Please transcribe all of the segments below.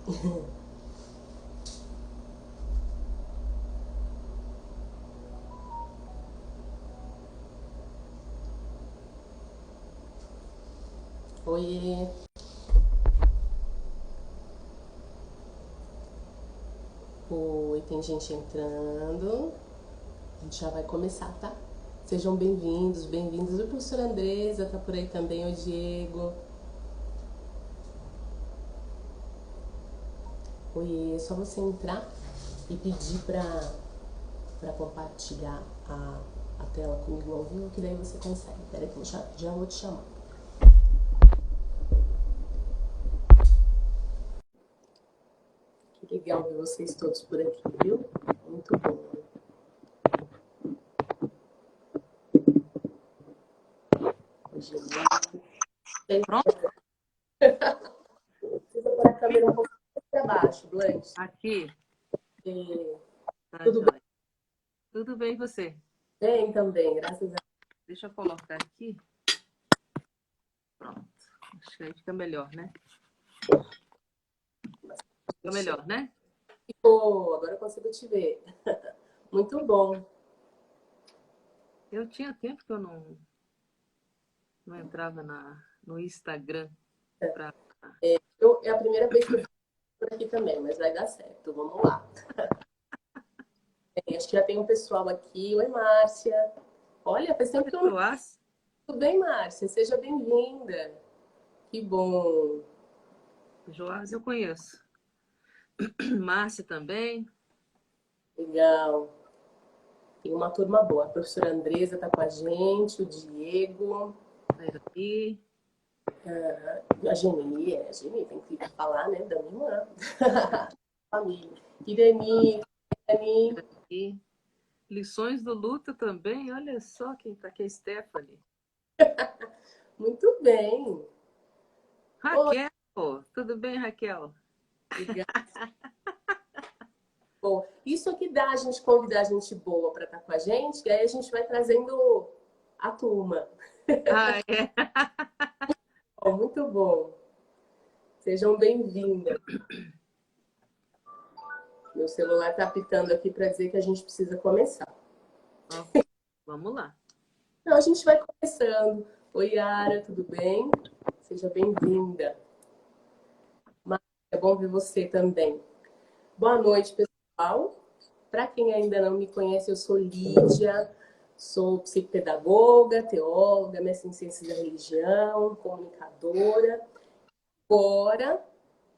Oi, oi, tem gente entrando. A gente já vai começar, tá? Sejam bem-vindos, bem-vindos. O professor Andresa tá por aí também, o Diego. Oi, é só você entrar e pedir pra compartilhar a tela comigo ao vivo, que daí você consegue. Peraí que eu já vou te chamar. Que legal ver vocês todos por aqui, viu? Muito bom. Pronto? Precisa pôr a câmera um pouco mais para baixo, Blanche. Aqui. É, Tá, tudo bem? joia. Tudo bem, e você? Bem também, graças a Deixa eu colocar aqui. Pronto. Acho que aí fica melhor, né? Fica Deus. melhor, né? Ficou, agora eu consigo te ver. Muito bom. Eu tinha tempo que eu não entrava no Instagram. Pra... É a primeira vez que eu fico por aqui também, mas vai dar certo. Vamos lá. Acho que já tem um pessoal aqui. Oi, Márcia. Olha, faz tempo que eu não... Joás? Tudo bem, Márcia? Seja bem-vinda. Que bom. Joás eu conheço. Márcia também. Legal. Tem uma turma boa. A professora Andresa está com a gente, o Diego, Aí. a Geni tem que falar, né, da minha irmã. Família. Irani, Irani. E lições do luto também. Olha só quem tá aqui, a Stephanie. Muito bem. Oi, Raquel. Tudo bem, Raquel? obrigada. Bom, isso aqui dá a gente convidar gente boa para estar com a gente, e aí a gente vai trazendo a turma. Ah, é. Bom, muito bom. Sejam bem-vindas. Meu celular está apitando aqui para dizer que a gente precisa começar. Ok, vamos lá. Então, a gente vai começando. Oi, Yara, tudo bem? Seja bem-vinda. É bom ver você também. Boa noite, pessoal. Para quem ainda não me conhece, eu sou Lídia, sou psicopedagoga, teóloga, mestre em ciências da religião, comunicadora. Agora,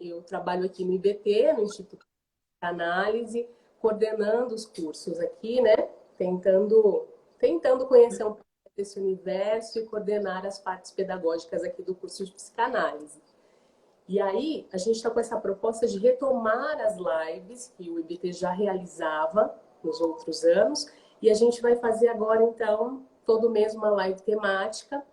eu trabalho aqui no IBT, no Instituto de Análise, coordenando os cursos aqui, né? Tentando conhecer um pouco desse universo e coordenar as partes pedagógicas aqui do curso de psicanálise. E aí, a gente está com essa proposta de retomar as lives que o IBT já realizava nos outros anos, e a gente vai fazer agora, então, todo mês uma live temática,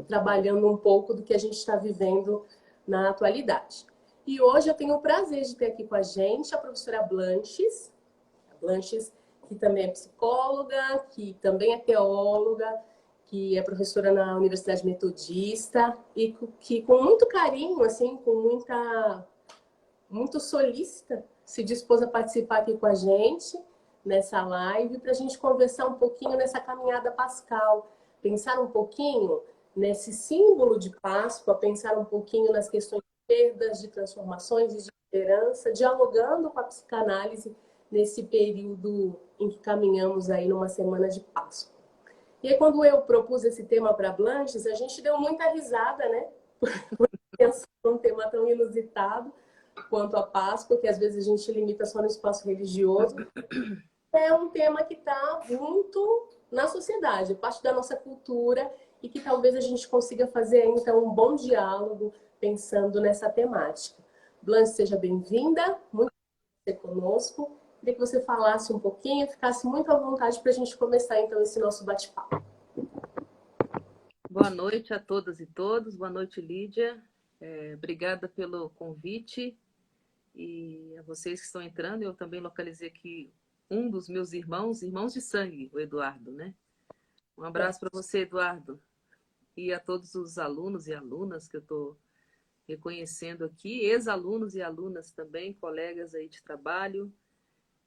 trabalhando um pouco do que a gente está vivendo na atualidade. E hoje eu tenho o prazer de ter aqui com a gente a professora Blanches, que também é psicóloga, que também é teóloga, que é professora na Universidade Metodista e que com muito carinho, assim, muito solícita, se dispôs a participar aqui com a gente nessa live para a gente conversar um pouquinho nessa caminhada pascal, pensar um pouquinho nesse símbolo de Páscoa, pensar um pouquinho nas questões de perdas, de transformações e de esperança, dialogando com a psicanálise nesse período em que caminhamos aí numa semana de Páscoa. E aí, quando eu propus esse tema para Blanches, a gente deu muita risada, né? Por pensar num tema tão inusitado quanto a Páscoa, que às vezes a gente limita só no espaço religioso. É um tema que está muito na sociedade, parte da nossa cultura, e que talvez a gente consiga fazer, então, um bom diálogo pensando nessa temática. Blanche, seja bem-vinda, muito bem você conosco. Queria que você falasse um pouquinho, ficasse muito à vontade para a gente começar, então, esse nosso bate-papo. Boa noite a todas e todos. Boa noite, Lídia. Obrigada pelo convite e a vocês que estão entrando. Eu também localizei aqui um dos meus irmãos de sangue, o Eduardo, né? Um abraço para você, Eduardo, e a todos os alunos e alunas que eu estou reconhecendo aqui, ex-alunos e alunas também, colegas aí de trabalho.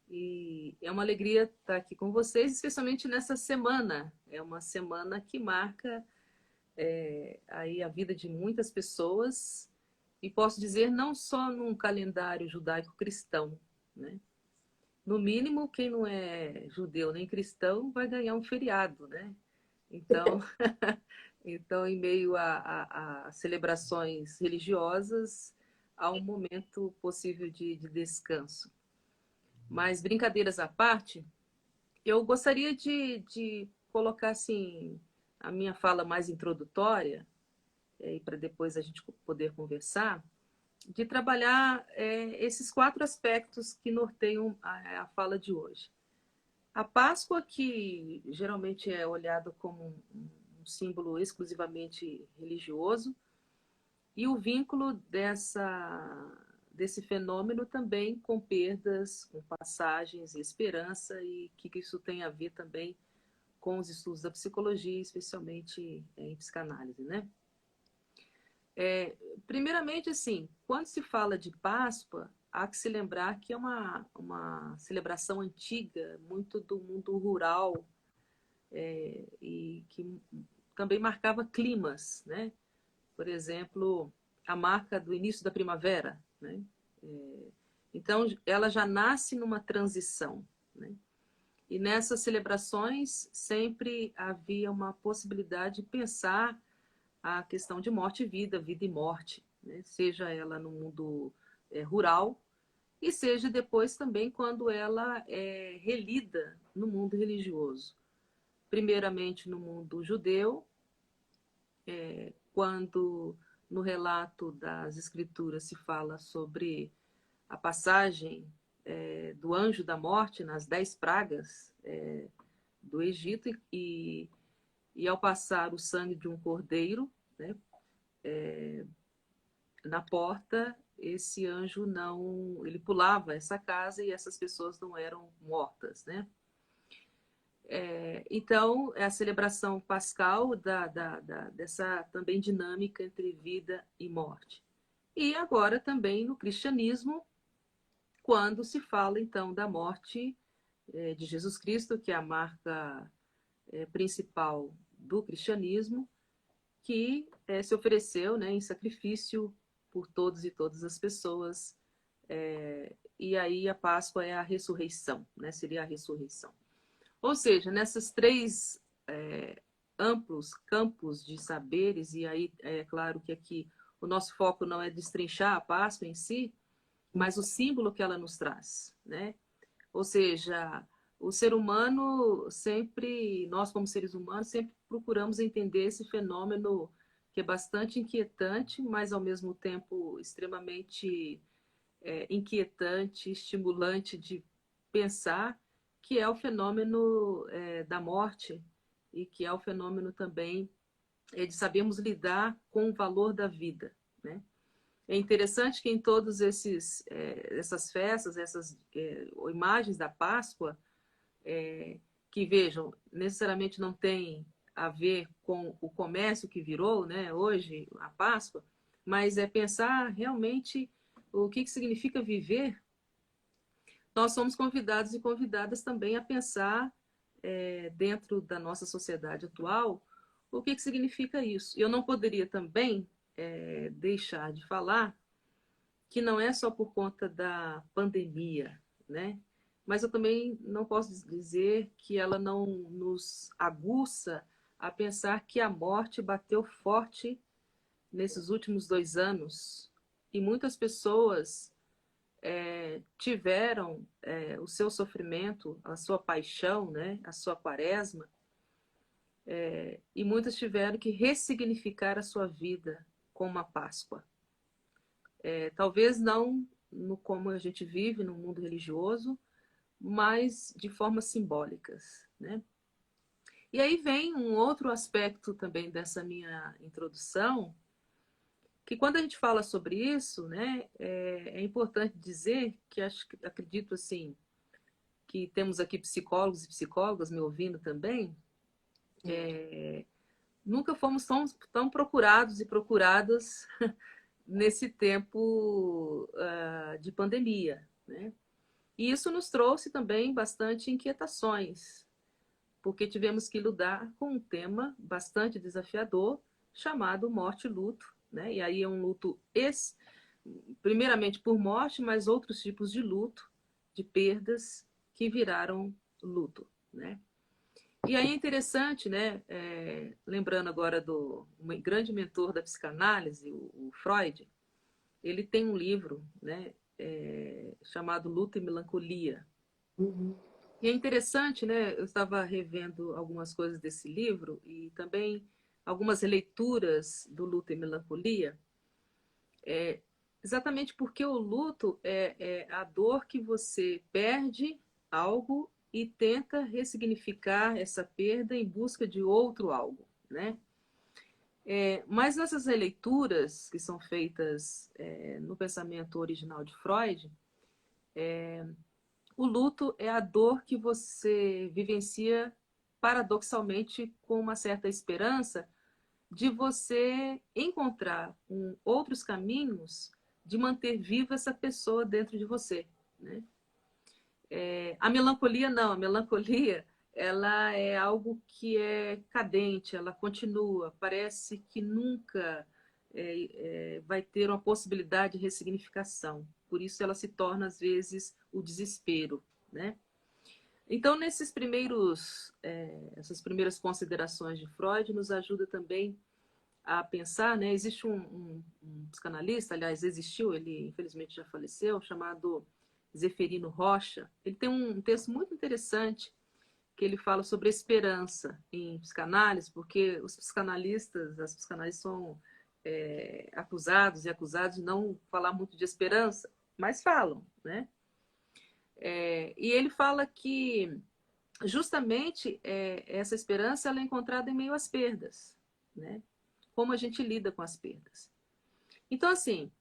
E é uma alegria estar aqui com vocês, especialmente nessa semana. É uma semana que marca aí a vida de muitas pessoas, e posso dizer não só num calendário judaico-cristão, né? No mínimo, quem não é judeu nem cristão vai ganhar um feriado, né? Então, então em meio a celebrações religiosas, há um momento possível de descanso. Mas, brincadeiras à parte, eu gostaria de colocar assim, a minha fala mais introdutória, e para depois a gente poder conversar, de trabalhar esses 4 aspectos que norteiam a fala de hoje. A Páscoa, que geralmente é olhada como um símbolo exclusivamente religioso, e o vínculo desse fenômeno também com perdas, com passagens e esperança, e que isso tem a ver também com os estudos da psicologia, especialmente em psicanálise, né? Primeiramente, assim, quando se fala de Páscoa, há que se lembrar que é uma celebração antiga, muito do mundo rural, e que também marcava climas, né? Por exemplo, a marca do início da primavera, né? Então, ela já nasce numa transição, né? E nessas celebrações sempre havia uma possibilidade de pensar a questão de morte e vida, vida e morte, né? Seja ela no mundo rural, e seja depois também quando ela é relida no mundo religioso. Primeiramente no mundo judeu, quando no relato das escrituras se fala sobre a passagem do anjo da morte nas 10 pragas do Egito, e ao passar o sangue de um cordeiro, né, na porta, esse anjo não, ele pulava essa casa e essas pessoas não eram mortas, né? Então, é a celebração pascal dessa também dinâmica entre vida e morte. E agora também no cristianismo, quando se fala então da morte de Jesus Cristo, que é a marca principal do cristianismo, que se ofereceu, né, em sacrifício por todos e todas as pessoas. E aí a Páscoa é a ressurreição, né? Seria a ressurreição. Ou seja, nessas 3 amplos campos de saberes, e aí é claro que aqui o nosso foco não é destrinchar a Páscoa em si, mas o símbolo que ela nos traz, né? Ou seja, o ser humano sempre, nós como seres humanos, sempre procuramos entender esse fenômeno que é bastante inquietante, mas ao mesmo tempo extremamente inquietante, estimulante de pensar, que é o fenômeno da morte, e que é o fenômeno também de sabermos lidar com o valor da vida, né? É interessante que em todas essas festas, essas imagens da Páscoa, que vejam, necessariamente não tem a ver com o comércio que virou, né, hoje, a Páscoa, mas é pensar realmente o que significa viver. Nós somos convidados e convidadas também a pensar, dentro da nossa sociedade atual, o que significa isso. Eu não poderia também deixar de falar que não é só por conta da pandemia, né? Mas eu também não posso dizer que ela não nos aguça a pensar que a morte bateu forte nesses últimos 2 anos, e muitas pessoas tiveram o seu sofrimento, a sua paixão, né? A sua quaresma, e muitas tiveram que ressignificar a sua vida com uma Páscoa. Talvez não no como a gente vive no mundo religioso, mas de formas simbólicas, né? E aí vem um outro aspecto também dessa minha introdução, que quando a gente fala sobre isso, né, é importante dizer que acredito assim que temos aqui psicólogos e psicólogas me ouvindo também, nunca fomos tão procurados e procuradas nesse tempo de pandemia, né? E isso nos trouxe também bastante inquietações, porque tivemos que lidar com um tema bastante desafiador, chamado morte e luto, né? E aí é um luto, primeiramente por morte, mas outros tipos de luto, de perdas que viraram luto, né? E aí é interessante, né? Lembrando agora do um grande mentor da psicanálise, o Freud, ele tem um livro, né? Chamado Luto e Melancolia. Uhum. E é interessante, né? Eu estava revendo algumas coisas desse livro e também algumas leituras do Luto e Melancolia, exatamente porque o luto é a dor que você perde algo e tenta ressignificar essa perda em busca de outro algo, né? Mas nessas releituras que são feitas no pensamento original de Freud, o luto é a dor que você vivencia paradoxalmente com uma certa esperança de você encontrar outros caminhos de manter viva essa pessoa dentro de você, né? A melancolia não, a melancolia ela é algo que é cadente, ela continua, parece que nunca vai ter uma possibilidade de ressignificação. Por isso ela se torna, às vezes, o desespero, né? Então, essas primeiras considerações de Freud nos ajuda também a pensar, né? Existe um psicanalista, aliás, existiu, ele infelizmente já faleceu, chamado Zeferino Rocha. Ele tem um texto muito interessante que ele fala sobre esperança em psicanálise, porque os psicanalistas, as psicanalistas são acusados e acusados de não falar muito de esperança, mas falam, né? E ele fala que justamente essa esperança ela é encontrada em meio às perdas, né? Como a gente lida com as perdas. Então, assim,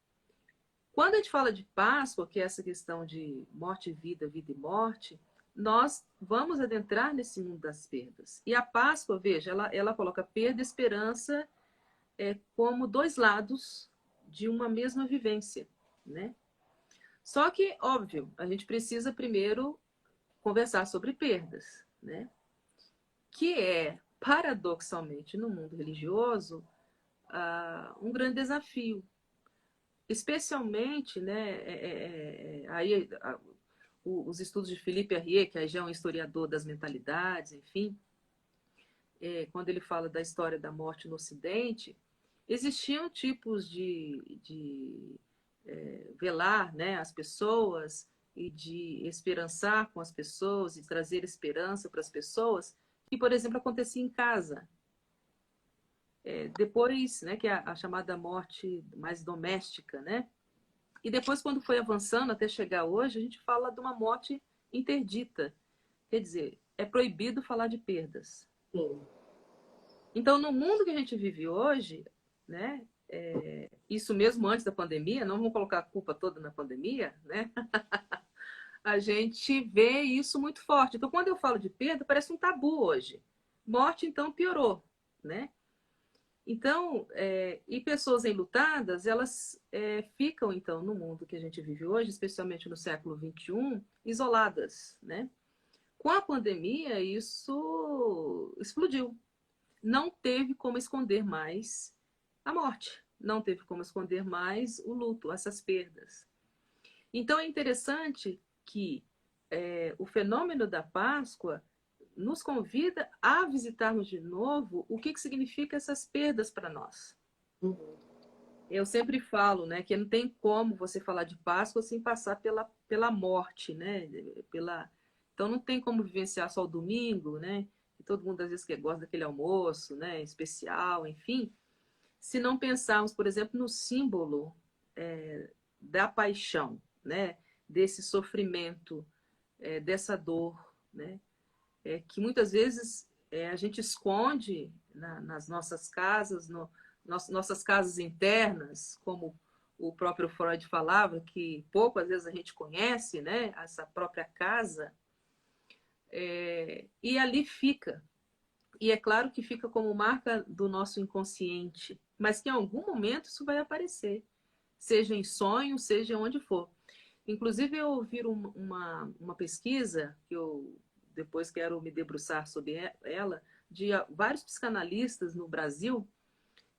quando a gente fala de Páscoa, que é essa questão de morte e vida, vida e morte, nós vamos adentrar nesse mundo das perdas. E a Páscoa, veja, ela coloca perda e esperança como dois lados de uma mesma vivência, né? Só que, óbvio, a gente precisa primeiro conversar sobre perdas, né? Que é, paradoxalmente, no mundo religioso, um grande desafio. Especialmente, né, aí, os estudos de Philippe Arrier, que já é um historiador das mentalidades, enfim, quando ele fala da história da morte no Ocidente, existiam tipos de velar, né, as pessoas e de esperançar com as pessoas, e trazer esperança para as pessoas, que, por exemplo, acontecia em casa. Depois, né, que é a chamada morte mais doméstica, né? E depois, quando foi avançando até chegar hoje, a gente fala de uma morte interdita. Quer dizer, é proibido falar de perdas. Sim. Então, no mundo que a gente vive hoje, né, isso mesmo antes da pandemia, não vamos colocar a culpa toda na pandemia, né? A gente vê isso muito forte. Então, quando eu falo de perda, parece um tabu hoje. Morte, então, piorou, né? Então, e pessoas enlutadas, elas ficam, então, no mundo que a gente vive hoje, especialmente no século XXI, isoladas, né? Com a pandemia, isso explodiu. Não teve como esconder mais a morte, não teve como esconder mais o luto, essas perdas. Então, é interessante que o fenômeno da Páscoa nos convida a visitarmos de novo o que significa essas perdas para nós. Uhum. Eu sempre falo, né, que não tem como você falar de Páscoa sem passar pela morte, né? Então não tem como vivenciar só o domingo, né? Que todo mundo às vezes gosta daquele almoço, né, especial, enfim, se não pensarmos, por exemplo, no símbolo da paixão, né? Desse sofrimento, dessa dor, né? Que muitas vezes a gente esconde nas nossas casas, nossas casas internas, como o próprio Freud falava, que pouco às vezes a gente conhece, né, essa própria casa, e ali fica. E é claro que fica como marca do nosso inconsciente, mas que em algum momento isso vai aparecer. seja em sonho, seja onde for. Inclusive, eu ouvi uma pesquisa, que eu depois quero me debruçar sobre ela, de vários psicanalistas no Brasil,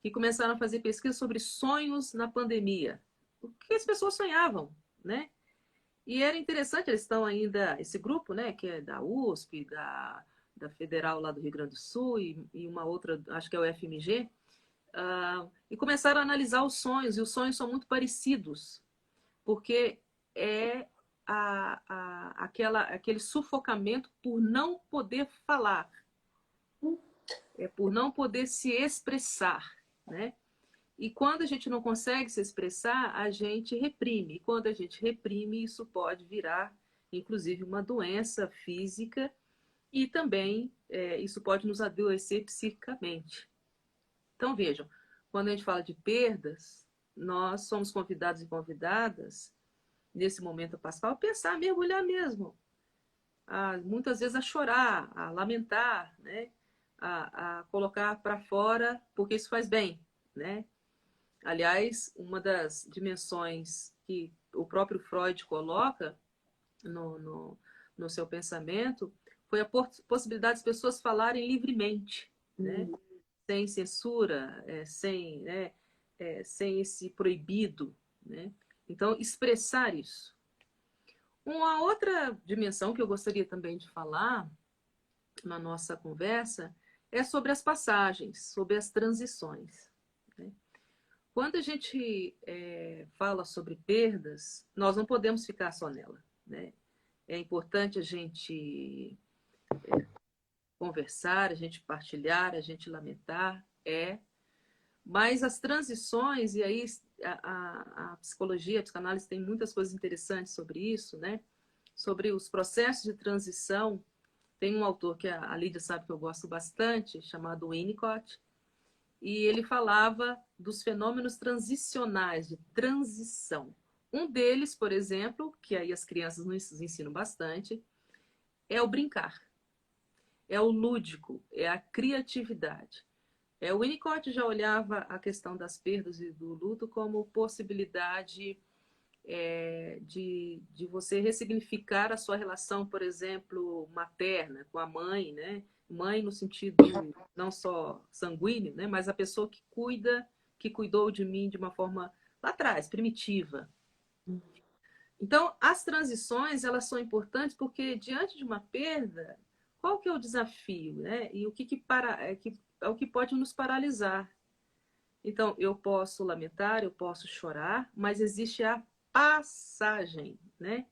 que começaram a fazer pesquisa sobre sonhos na pandemia. O que as pessoas sonhavam, né? E era interessante, eles estão ainda, esse grupo, né, que é da USP, da Federal lá do Rio Grande do Sul e uma outra, acho que é o FMG, e começaram a analisar os sonhos, e os sonhos são muito parecidos, porque é aquele sufocamento por não poder falar, é por não poder se expressar, né? E quando a gente não consegue se expressar, a gente reprime. E quando a gente reprime, isso pode virar, inclusive, uma doença física e também isso pode nos adoecer psiquicamente. Então, vejam, quando a gente fala de perdas, nós somos convidados e convidadas, nesse momento pascal, a pensar, a mergulhar mesmo. Muitas vezes a chorar, a lamentar, né? A colocar para fora, porque isso faz bem, né? Aliás, uma das dimensões que o próprio Freud coloca no seu pensamento foi a possibilidade das pessoas falarem livremente, né? Sem censura, sem esse proibido, né? Então, expressar isso. Uma outra dimensão que eu gostaria também de falar na nossa conversa é sobre as passagens, sobre as transições. Né? Quando a gente fala sobre perdas, nós não podemos ficar só nela. Né? É importante a gente conversar, a gente partilhar, a gente lamentar, mas as transições, e aí a psicologia, a psicanálise tem muitas coisas interessantes sobre isso, né? Sobre os processos de transição. Tem um autor que a Lídia sabe que eu gosto bastante, chamado Winnicott, e ele falava dos fenômenos transicionais, de transição. Um deles, por exemplo, que aí as crianças nos ensinam bastante, é o brincar, é o lúdico, é a criatividade. O Winnicott já olhava a questão das perdas e do luto como possibilidade de você ressignificar a sua relação, por exemplo, materna com a mãe, né? Mãe no sentido não só sanguíneo, né? Mas a pessoa que cuida, que cuidou de mim de uma forma lá atrás, primitiva. Então, as transições, elas são importantes porque diante de uma perda, qual que é o desafio, né? E o é o que pode nos paralisar. Então, eu posso lamentar, eu posso chorar, mas existe a passagem, né?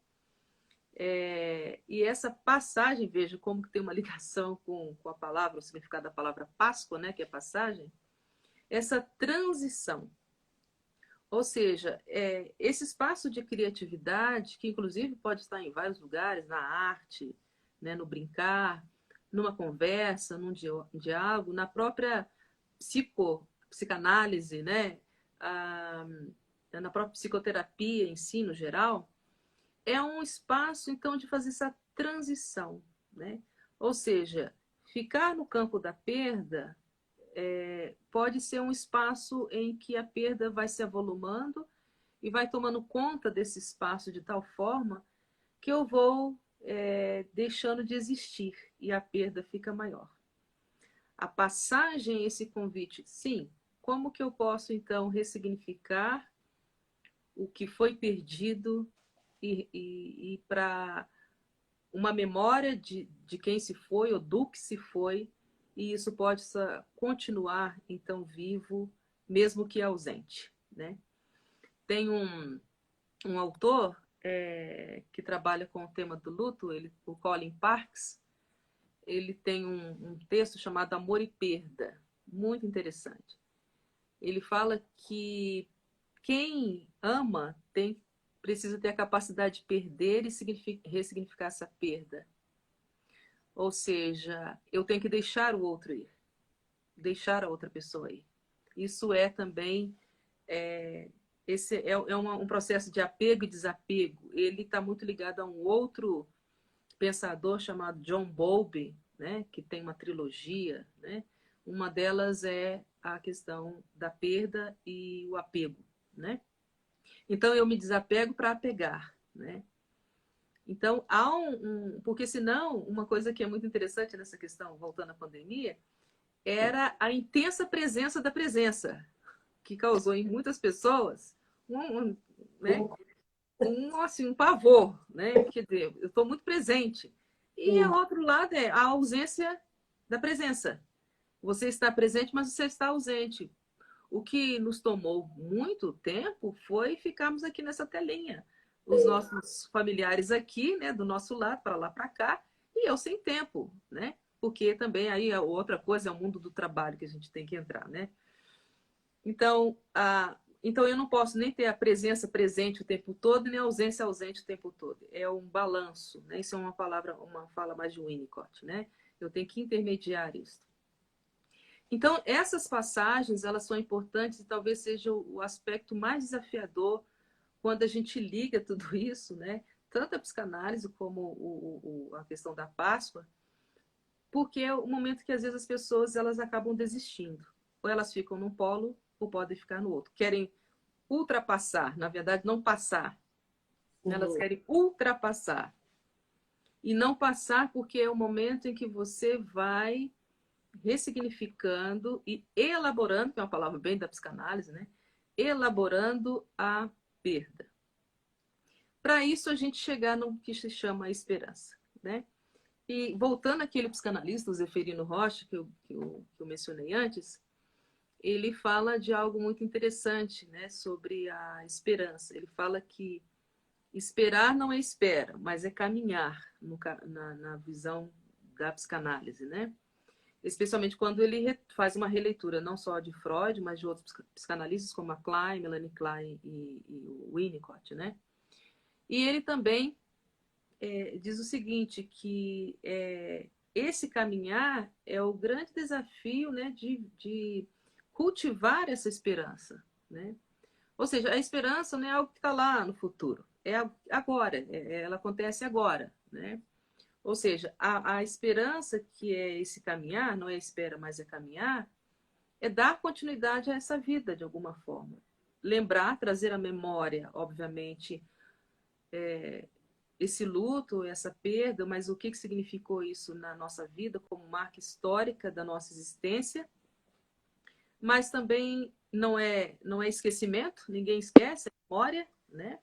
E essa passagem, veja como que tem uma ligação com a palavra, o significado da palavra Páscoa, né? Que é passagem. Essa transição. Ou seja, esse espaço de criatividade, que inclusive pode estar em vários lugares, na arte, né? No brincar, numa conversa, num diálogo, na própria psicanálise, né? Na própria psicoterapia em si, no geral, é um espaço, então, de fazer essa transição, né? Ou seja, ficar no campo da perda pode ser um espaço em que a perda vai se avolumando e vai tomando conta desse espaço de tal forma que eu vou deixando de existir e a perda fica maior. A passagem, esse convite, sim, como que eu posso, então, ressignificar o que foi perdido e para uma memória de quem se foi ou do que se foi, e isso pode continuar, então, vivo, mesmo que ausente. Né? Tem um autor que trabalha com o tema do luto, o Colin Parks, ele tem um texto chamado Amor e Perda, muito interessante. Ele fala que quem ama precisa ter a capacidade de perder e ressignificar essa perda. Ou seja, eu tenho que deixar o outro ir, deixar a outra pessoa ir. Isso também, esse um processo de apego e desapego. Ele está muito ligado a um outro pensador chamado John Bowlby, né, que tem uma trilogia, né? Uma delas é a questão da perda e o apego, né? Então, eu me desapego para apegar, né? Então, há porque senão, uma coisa que é muito interessante nessa questão, voltando à pandemia, era a intensa presença da presença, que causou em muitas pessoas né, assim, um pavor, né? Quer dizer, eu estou muito presente. E o outro lado é a ausência da presença. Você está presente, mas você está ausente. O que nos tomou muito tempo foi ficarmos aqui nessa telinha. Os nossos familiares aqui, né, do nosso lado, para lá, para cá, e eu sem tempo, né? Porque também aí a outra coisa é o mundo do trabalho que a gente tem que entrar, né? Então, então eu não posso nem ter a presença presente o tempo todo, nem a ausência ausente o tempo todo. É um balanço, né? Isso é uma fala mais de Winnicott, né? Eu tenho que intermediar isso. Então, essas passagens, elas são importantes e talvez seja o aspecto mais desafiador quando a gente liga tudo isso, né? Tanto a psicanálise como a questão da Páscoa, porque é o momento que às vezes as pessoas elas acabam desistindo. Ou elas ficam num polo ou podem ficar no outro. Querem ultrapassar, na verdade, não passar. Elas querem ultrapassar. E não passar porque é o momento em que você vai ressignificando e elaborando, que é uma palavra bem da psicanálise, né? Elaborando a perda. Para isso, a gente chegar no que se chama esperança, né? E voltando àquele psicanalista, o Zeferino Rocha, que eu mencionei antes, ele fala de algo muito interessante, né, sobre a esperança. Ele fala que esperar não é espera, mas é caminhar na visão da psicanálise, né? Especialmente quando ele faz uma releitura não só de Freud, mas de outros psicanalistas como a Klein, Melanie Klein e o Winnicott, né? E ele também diz o seguinte, que esse caminhar é o grande desafio, né, de cultivar essa esperança, né? Ou seja, a esperança não é algo que está lá no futuro, é agora, ela acontece agora, né? Ou seja, a esperança que é esse caminhar, não é espera, mas é caminhar, é dar continuidade a essa vida de alguma forma. Lembrar, trazer à memória, obviamente, esse luto, essa perda, mas o que significou isso na nossa vida como marca histórica da nossa existência, mas também não é esquecimento, ninguém esquece, é memória, né?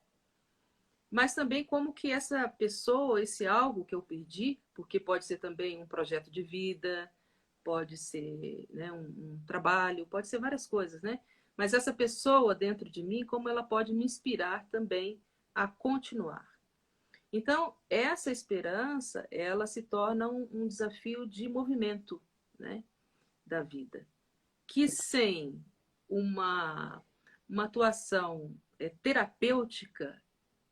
Mas também como que essa pessoa, esse algo que eu perdi, porque pode ser também um projeto de vida, pode ser, né, um trabalho, pode ser várias coisas, né? Mas essa pessoa dentro de mim, como ela pode me inspirar também a continuar. Então, essa esperança, ela se torna um desafio de movimento, né, da vida, que sem uma atuação terapêutica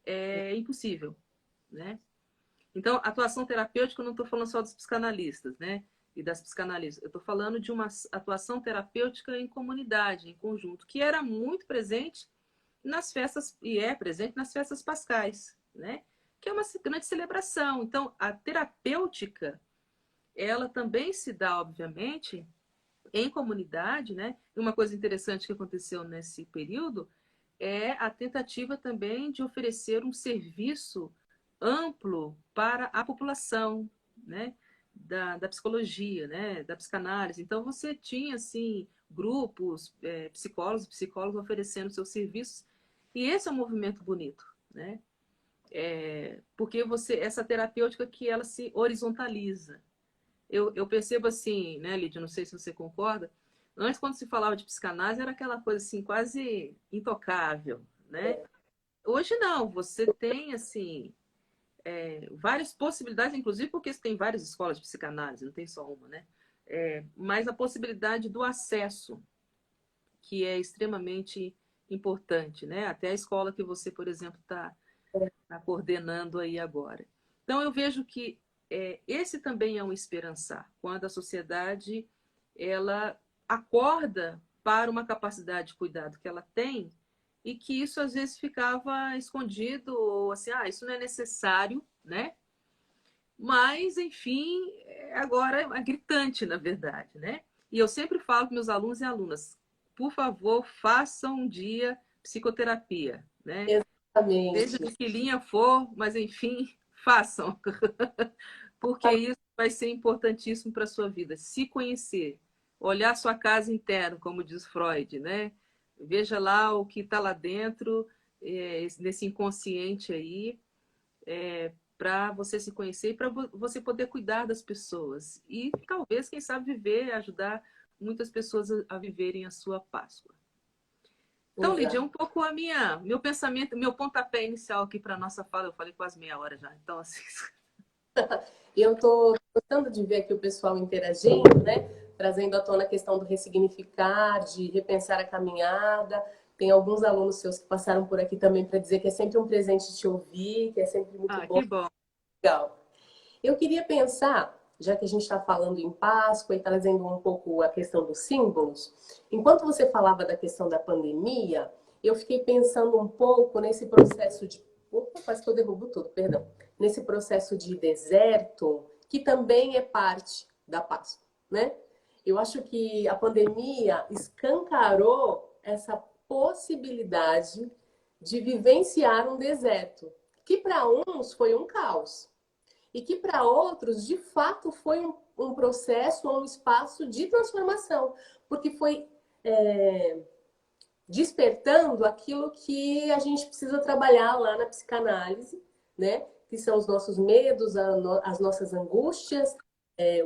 é impossível, né? Então, atuação terapêutica, eu não estou falando só dos psicanalistas, né? E das psicanalistas. Eu estou falando de uma atuação terapêutica em comunidade, em conjunto, que era muito presente nas festas, e é presente nas festas pascais, né? Que é uma grande celebração. Então, a terapêutica, ela também se dá, obviamente, em comunidade, né? E uma coisa interessante que aconteceu nesse período é a tentativa também de oferecer um serviço amplo para a população, né? Da psicologia, né? Da psicanálise. Então, você tinha, assim, grupos, psicólogos oferecendo seus serviços. E esse é um movimento bonito, né? Porque essa terapêutica que ela se horizontaliza. Eu percebo assim, né, Lídia, não sei se você concorda, antes quando se falava de psicanálise era aquela coisa assim, quase intocável, né? Hoje não, você tem assim, várias possibilidades, inclusive porque você tem várias escolas de psicanálise, não tem só uma, né? Mas a possibilidade do acesso, que é extremamente importante, né? Até a escola que você, por exemplo, está coordenando aí agora. Então, eu vejo que esse também é um esperançar, quando a sociedade ela acorda para uma capacidade de cuidado que ela tem e que isso às vezes ficava escondido ou assim, isso não é necessário, né? Mas, enfim, agora é gritante, na verdade, né? E eu sempre falo com meus alunos e alunas, por favor, façam um dia psicoterapia, né? Seja Exatamente. de que linha for, mas enfim, façam. Porque isso vai ser importantíssimo para a sua vida. Se conhecer, olhar sua casa interna, como diz Freud, né? Veja lá o que está lá dentro, nesse inconsciente aí, para você se conhecer e para você poder cuidar das pessoas. E talvez, quem sabe, viver, ajudar muitas pessoas a viverem a sua Páscoa. Então, Lídia, Exato. um pouco meu pensamento, meu pontapé inicial aqui para a nossa fala, eu falei quase meia hora já, então assim. E eu estou gostando de ver aqui o pessoal interagindo, né? Trazendo à tona a questão do ressignificar, de repensar a caminhada. Tem alguns alunos seus que passaram por aqui também para dizer que é sempre um presente te ouvir, que é sempre muito Ah, bom. que bom. Legal. Eu queria pensar, já que a gente está falando em Páscoa e trazendo um pouco a questão dos símbolos, enquanto você falava da questão da pandemia, eu fiquei pensando um pouco nesse processo de. Opa, quase que eu derrubo tudo, perdão. Nesse processo de deserto, que também é parte da Páscoa, né? Eu acho que a pandemia escancarou essa possibilidade de vivenciar um deserto, que para uns foi um caos e que para outros, de fato, foi um processo, um espaço de transformação, porque foi despertando aquilo que a gente precisa trabalhar lá na psicanálise, né? Que são os nossos medos, as nossas angústias,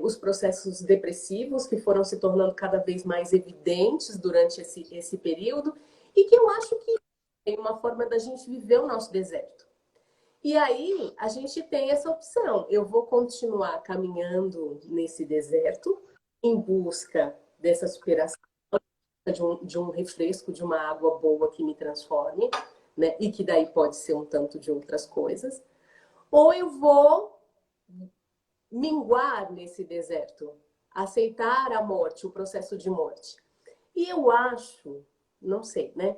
os processos depressivos que foram se tornando cada vez mais evidentes durante esse período, e que eu acho que é uma forma da gente viver o nosso deserto. E aí a gente tem essa opção. Eu vou continuar caminhando nesse deserto em busca dessa superação, de um refresco, de uma água boa que me transforme, né? E que daí pode ser um tanto de outras coisas. Ou eu vou minguar nesse deserto, aceitar a morte, o processo de morte. E eu acho, não sei, né?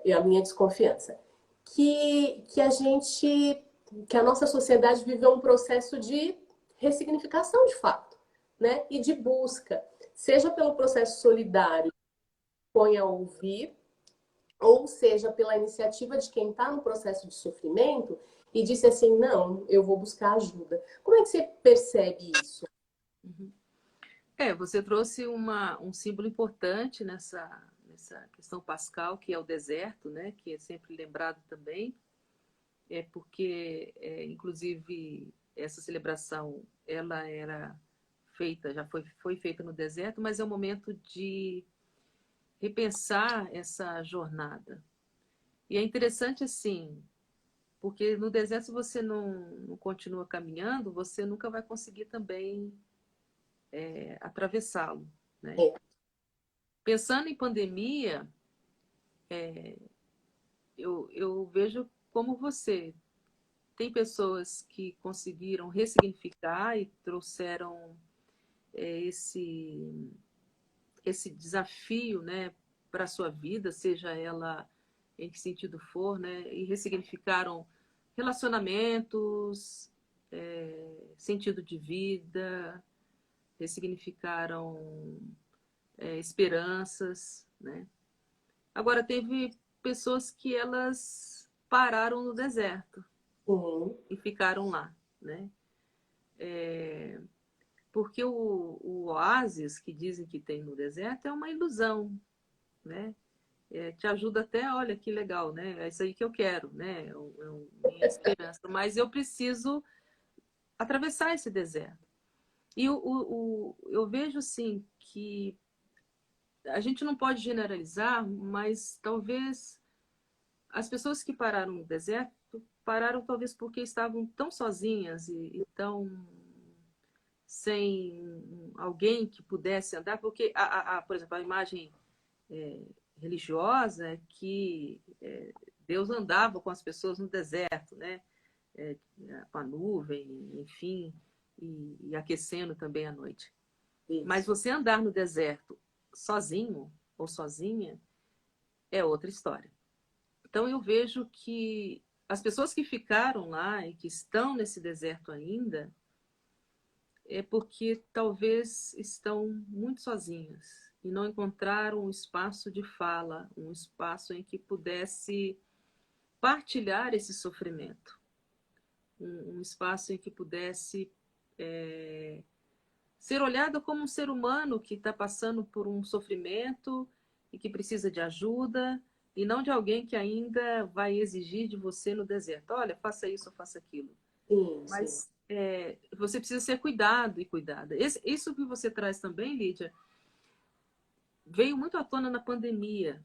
É a minha desconfiança, que a gente, que a nossa sociedade viveu um processo de ressignificação de fato, né? E de busca, seja pelo processo solidário, que põe a ouvir, ou seja pela iniciativa de quem está no processo de sofrimento e disse assim, não, eu vou buscar ajuda. Como é que você percebe isso? Você trouxe um símbolo importante nessa questão pascal, que é o deserto, né? Que é sempre lembrado também, porque, inclusive, essa celebração, ela era feita, já foi feita no deserto, mas é um momento de repensar essa jornada. E é interessante, assim, porque no deserto, se você não continua caminhando, você nunca vai conseguir também atravessá-lo, né? É. Pensando em pandemia, eu vejo como você. Tem pessoas que conseguiram ressignificar e trouxeram esse, esse desafio, né, para a sua vida, seja ela em que sentido for, né, e ressignificaram relacionamentos, sentido de vida, ressignificaram esperanças, né? Agora, teve pessoas que elas pararam no deserto Uhum. e ficaram lá, né? Porque o oásis que dizem que tem no deserto é uma ilusão, né? Te ajuda até, olha que legal, né? É isso aí que eu quero, né? Minha esperança. Mas eu preciso atravessar esse deserto. E eu vejo, sim, que a gente não pode generalizar, mas talvez as pessoas que pararam no deserto pararam talvez porque estavam tão sozinhas e tão sem alguém que pudesse andar, porque, por exemplo, a imagem religiosa é que Deus andava com as pessoas no deserto, né? Com a nuvem, enfim, e aquecendo também à noite. Mas Isso. você andar no deserto sozinho ou sozinha é outra história. Então eu vejo que as pessoas que ficaram lá e que estão nesse deserto ainda é porque talvez estão muito sozinhas e não encontraram um espaço de fala, um espaço em que pudesse partilhar esse sofrimento, um espaço em que pudesse ser olhado como um ser humano que está passando por um sofrimento e que precisa de ajuda, e não de alguém que ainda vai exigir de você no deserto. Olha, faça isso ou faça aquilo. Sim, sim. Mas você precisa ser cuidado e cuidada. Isso que você traz também, Lídia, veio muito à tona na pandemia.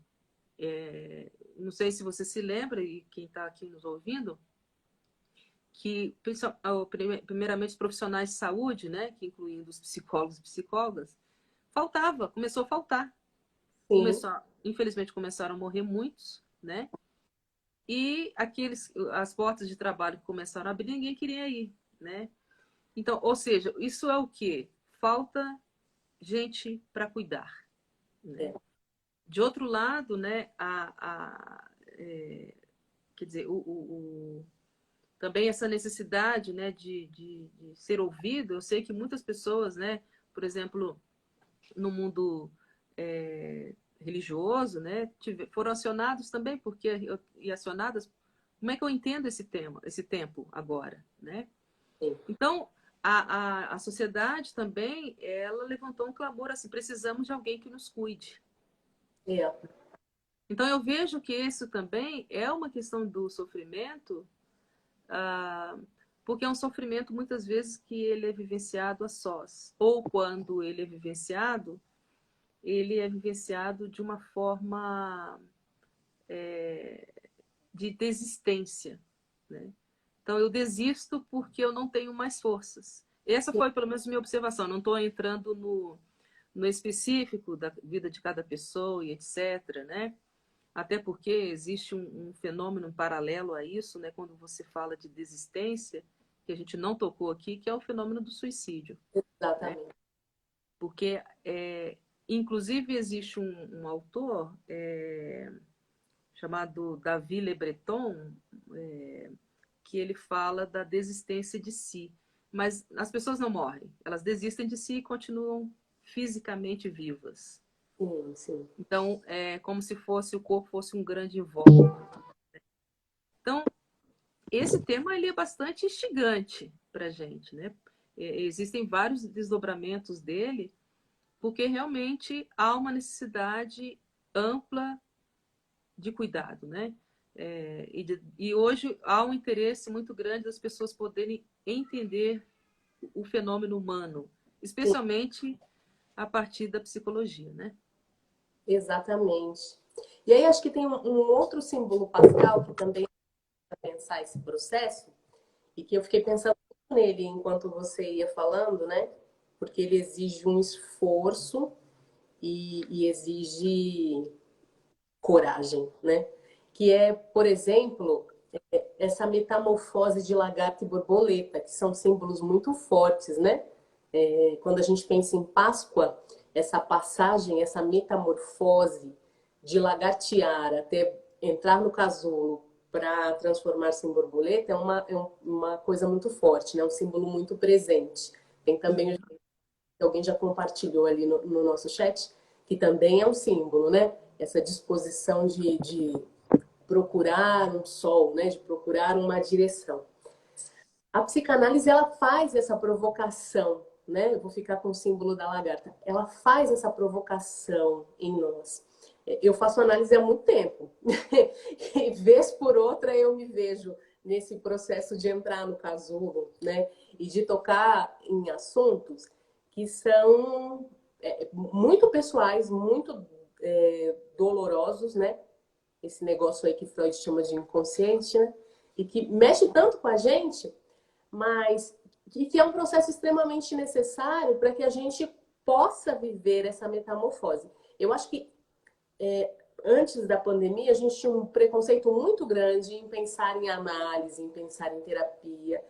Não sei se você se lembra, e quem está aqui nos ouvindo, que primeiramente os profissionais de saúde, né, que incluindo os psicólogos e psicólogas, começou a faltar. Sim, Infelizmente começaram a morrer muitos, né? E as portas de trabalho que começaram a abrir, ninguém queria ir, né? Então, ou seja, isso é o quê? Falta gente para cuidar, né? é. De outro lado, né, quer dizer, também essa necessidade, né, de ser ouvido. Eu sei que muitas pessoas, né, por exemplo, no mundo religioso, né, foram acionados também, e acionadas, como é que eu entendo esse tempo agora, né? Sim. Então, a sociedade também, ela levantou um clamor assim, precisamos de alguém que nos cuide. É. Então, eu vejo que isso também é uma questão do sofrimento, ah, porque é um sofrimento, muitas vezes, que ele é vivenciado a sós. Ou quando ele é vivenciado de uma forma de desistência, né? Então, eu desisto porque eu não tenho mais forças. Essa foi, pelo menos, minha observação. Não estou entrando no específico da vida de cada pessoa e etc., né? Até porque existe um fenômeno paralelo a isso, né? Quando você fala de desistência, que a gente não tocou aqui, que é o fenômeno do suicídio, né? Exatamente. Porque, inclusive, existe um autor chamado Davi Le Breton, que ele fala da desistência de si. Mas as pessoas não morrem, elas desistem de si e continuam fisicamente vivas. Sim, sim. Então, é como se o corpo fosse um grande invólucro. Então, esse tema ele é bastante instigante para a gente, né? Existem vários desdobramentos dele, porque realmente há uma necessidade ampla de cuidado, né? E hoje há um interesse muito grande das pessoas poderem entender o fenômeno humano, Sim, especialmente a partir da psicologia, né? exatamente. E aí acho que tem um outro símbolo pascal que também pensar esse processo e que eu fiquei pensando nele enquanto você ia falando, né? Porque ele exige um esforço e exige coragem, né? Que é, por exemplo, essa metamorfose de lagarta e borboleta, que são símbolos muito fortes, né? Quando a gente pensa em Páscoa, essa passagem, essa metamorfose de lagartear até entrar no casulo para transformar-se em borboleta uma coisa muito forte, né? Um símbolo muito presente. Tem também, alguém já compartilhou ali no nosso chat, que também é um símbolo, né? Essa disposição de procurar um sol, né? De procurar uma direção. A psicanálise ela faz essa provocação, né? Eu vou ficar com o símbolo da lagarta. Ela faz essa provocação em nós. Eu faço análise há muito tempo. E vez por outra eu me vejo nesse processo de entrar no casulo, né? E de tocar em assuntos que são muito pessoais, muito dolorosos, né? Esse negócio aí que Freud chama de inconsciente, né? E que mexe tanto com a gente, mas que é um processo extremamente necessário para que a gente possa viver essa metamorfose. Eu acho que antes da pandemia a gente tinha um preconceito muito grande em pensar em análise, em pensar em terapia.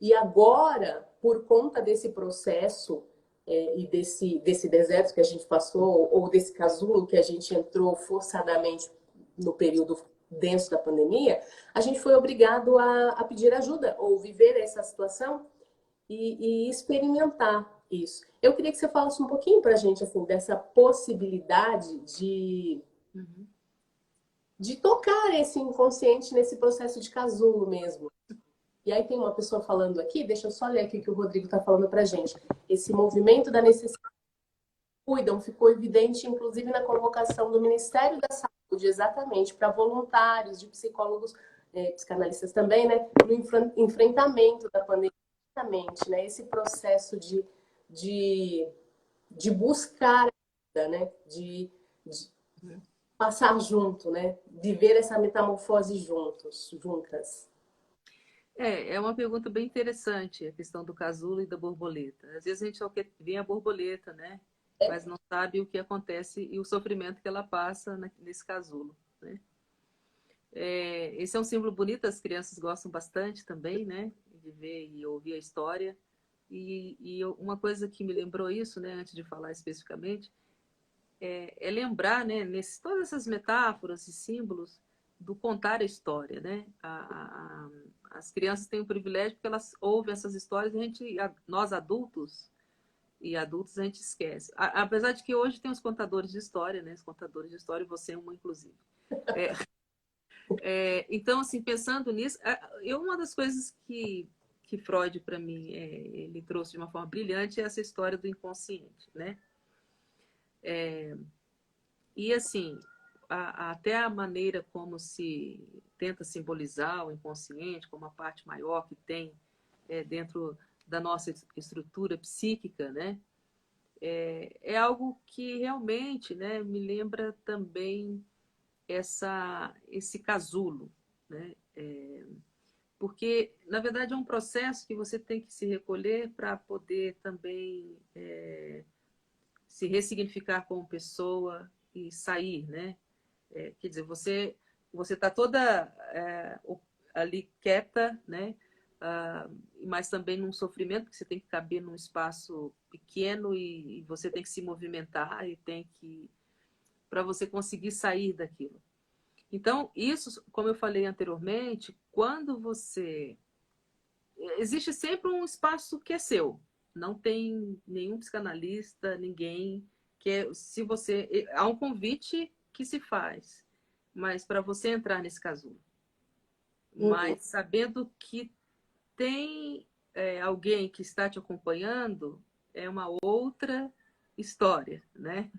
E agora, por conta desse processo e desse deserto que a gente passou, ou desse casulo que a gente entrou forçadamente no período denso da pandemia, a gente foi obrigado a pedir ajuda ou viver essa situação e experimentar. Isso. Eu queria que você falasse um pouquinho pra gente, assim, dessa possibilidade Uhum. de tocar esse inconsciente nesse processo de casulo mesmo. E aí tem uma pessoa falando aqui, deixa eu só ler aqui o que o Rodrigo está falando pra gente. Esse movimento da necessidade cuidam ficou evidente, inclusive, na convocação do Ministério da Saúde, exatamente, para voluntários, de psicólogos, psicanalistas também, né, no enfrentamento da pandemia, exatamente, né, esse processo de, de buscar, né, de passar junto, né, de ver essa metamorfose juntas. É uma pergunta bem interessante, a questão do casulo e da borboleta. Às vezes a gente só quer ver a borboleta, né? Mas não sabe o que acontece e o sofrimento que ela passa nesse casulo, né? Esse é um símbolo bonito, as crianças gostam bastante também, né? De ver e ouvir a história. Uma coisa que me lembrou isso, né, antes de falar especificamente, é lembrar, né, todas essas metáforas e símbolos do contar a história, né? As crianças têm o privilégio porque elas ouvem essas histórias e nós adultos e adultos a gente esquece. Apesar de que hoje tem os contadores de história, né? Os contadores de história, você é uma, inclusive. Então, assim, pensando nisso, uma das coisas que Freud, para mim, ele trouxe de uma forma brilhante é essa história do inconsciente, né? E, assim, até a maneira como se tenta simbolizar o inconsciente como a parte maior que tem dentro da nossa estrutura psíquica, né? É algo que realmente, né, me lembra também esse casulo, né? Porque, na verdade, é um processo que você tem que se recolher para poder também se ressignificar como pessoa e sair, né? Quer dizer, você está toda ali quieta, né? Mas também num sofrimento, porque você tem que caber num espaço pequeno e você tem que se movimentar e tem que para você conseguir sair daquilo. Então, isso, como eu falei anteriormente, quando você existe sempre um espaço que é seu. Não tem nenhum psicanalista, ninguém se você há um convite que se faz, mas para você entrar nesse casulo, Uhum. mas sabendo que tem alguém que está te acompanhando, é uma outra história, né?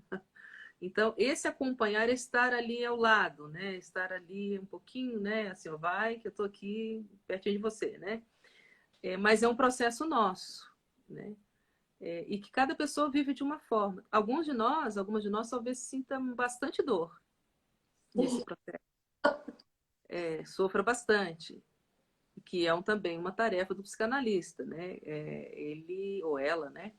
Então, esse acompanhar é estar ali ao lado, né? Estar ali um pouquinho, né? Assim, ó, vai que eu tô aqui pertinho de você, né? Mas é um processo nosso, né? E que cada pessoa vive de uma forma. Algumas de nós talvez sintam bastante dor nesse processo, sofra bastante, que é também uma tarefa do psicanalista, né? Ele ou ela, né?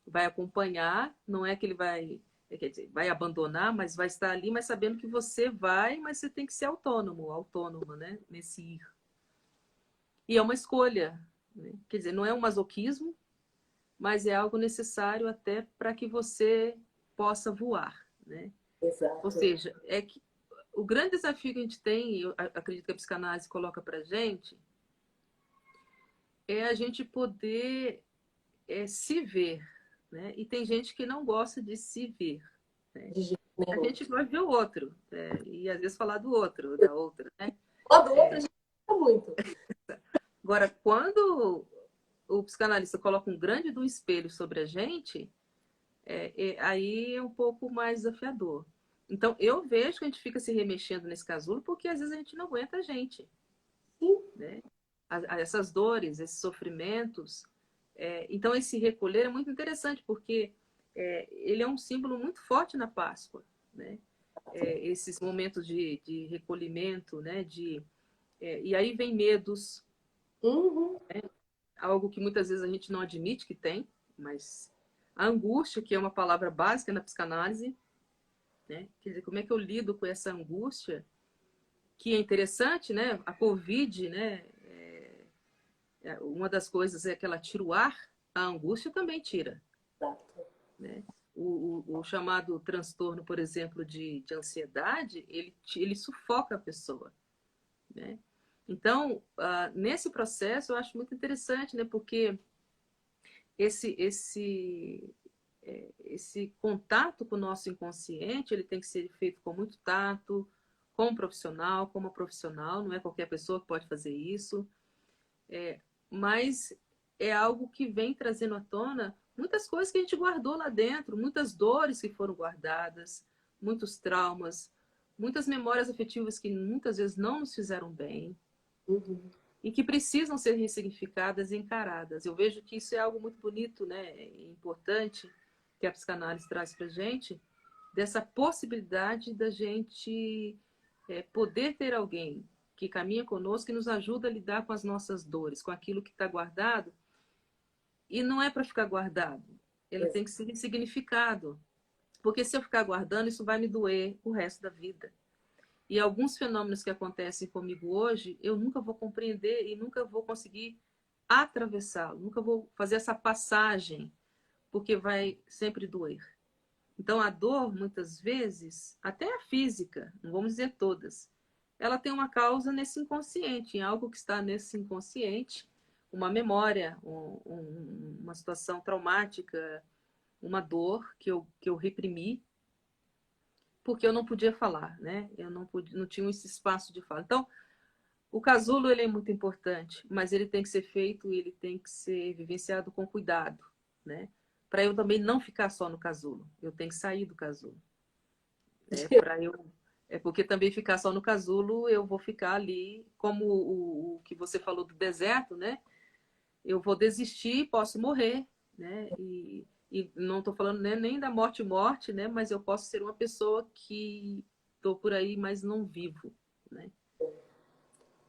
Vai acompanhar, não é que ele vai, quer dizer, vai abandonar, mas vai estar ali, mas sabendo que você vai, mas você tem que ser autônomo, autônoma, né? Nesse ir. E é uma escolha, né? Quer dizer, não é um masoquismo, mas é algo necessário até para que você possa voar, né? Ou Exato. seja, é que o grande desafio que a gente tem, e eu acredito que a psicanálise coloca para a gente, é a gente poder se ver, né? E tem gente que não gosta de se ver, né? De jeito A nenhum. gente vai ver o outro, e às vezes falar do outro, da outra, né? Uma do outro a gente gosta muito. Agora, quando o psicanalista coloca um grande do espelho sobre a gente, aí é um pouco mais desafiador. Então, eu vejo que a gente fica se remexendo nesse casulo porque às vezes a gente não aguenta a gente, Sim. né? Essas dores, esses sofrimentos. Então, esse recolher é muito interessante porque ele é um símbolo muito forte na Páscoa, né? Esses momentos de recolhimento, né? E aí vem medos, Uhum. algo que muitas vezes a gente não admite que tem, mas a angústia, que é uma palavra básica na psicanálise, né? Quer dizer, como é que eu lido com essa angústia? Que é interessante, né? A Covid, né? Uma das coisas é que ela tira o ar, a angústia também tira, Exato. né? O chamado transtorno, por exemplo, de ansiedade, ele sufoca a pessoa, né? Então, nesse processo, eu acho muito interessante, né? Porque esse, esse, esse contato com o nosso inconsciente, ele tem que ser feito com muito tato, com um profissional, com uma profissional, não é qualquer pessoa que pode fazer isso, mas é algo que vem trazendo à tona muitas coisas que a gente guardou lá dentro, muitas dores que foram guardadas, muitos traumas, muitas memórias afetivas que muitas vezes não nos fizeram bem, Uhum. e que precisam ser ressignificadas e encaradas. Eu vejo que isso é algo muito bonito, né, e importante, que a psicanálise traz para a gente, dessa possibilidade da gente poder ter alguém que caminha conosco, que nos ajuda a lidar com as nossas dores, com aquilo que está guardado, e não é para ficar guardado, ele tem que ser ressignificado, porque se eu ficar guardando, isso vai me doer o resto da vida. E alguns fenômenos que acontecem comigo hoje, eu nunca vou compreender e nunca vou conseguir atravessá-lo, nunca vou fazer essa passagem, porque vai sempre doer. Então, a dor, muitas vezes, até a física, não vamos dizer todas, ela tem uma causa nesse inconsciente, em algo que está nesse inconsciente, uma memória, uma situação traumática, uma dor que eu reprimi, porque eu não podia falar, né? Eu não tinha esse espaço de fala. Então, o casulo ele é muito importante, mas ele tem que ser feito e ele tem que ser vivenciado com cuidado, né? Para eu também não ficar só no casulo, eu tenho que sair do casulo. Para eu porque também ficar só no casulo, eu vou ficar ali, como o que você falou do deserto, né? Eu vou desistir, posso morrer, né? E não estou falando nem da morte, né? Mas eu posso ser uma pessoa que estou por aí, mas não vivo, né?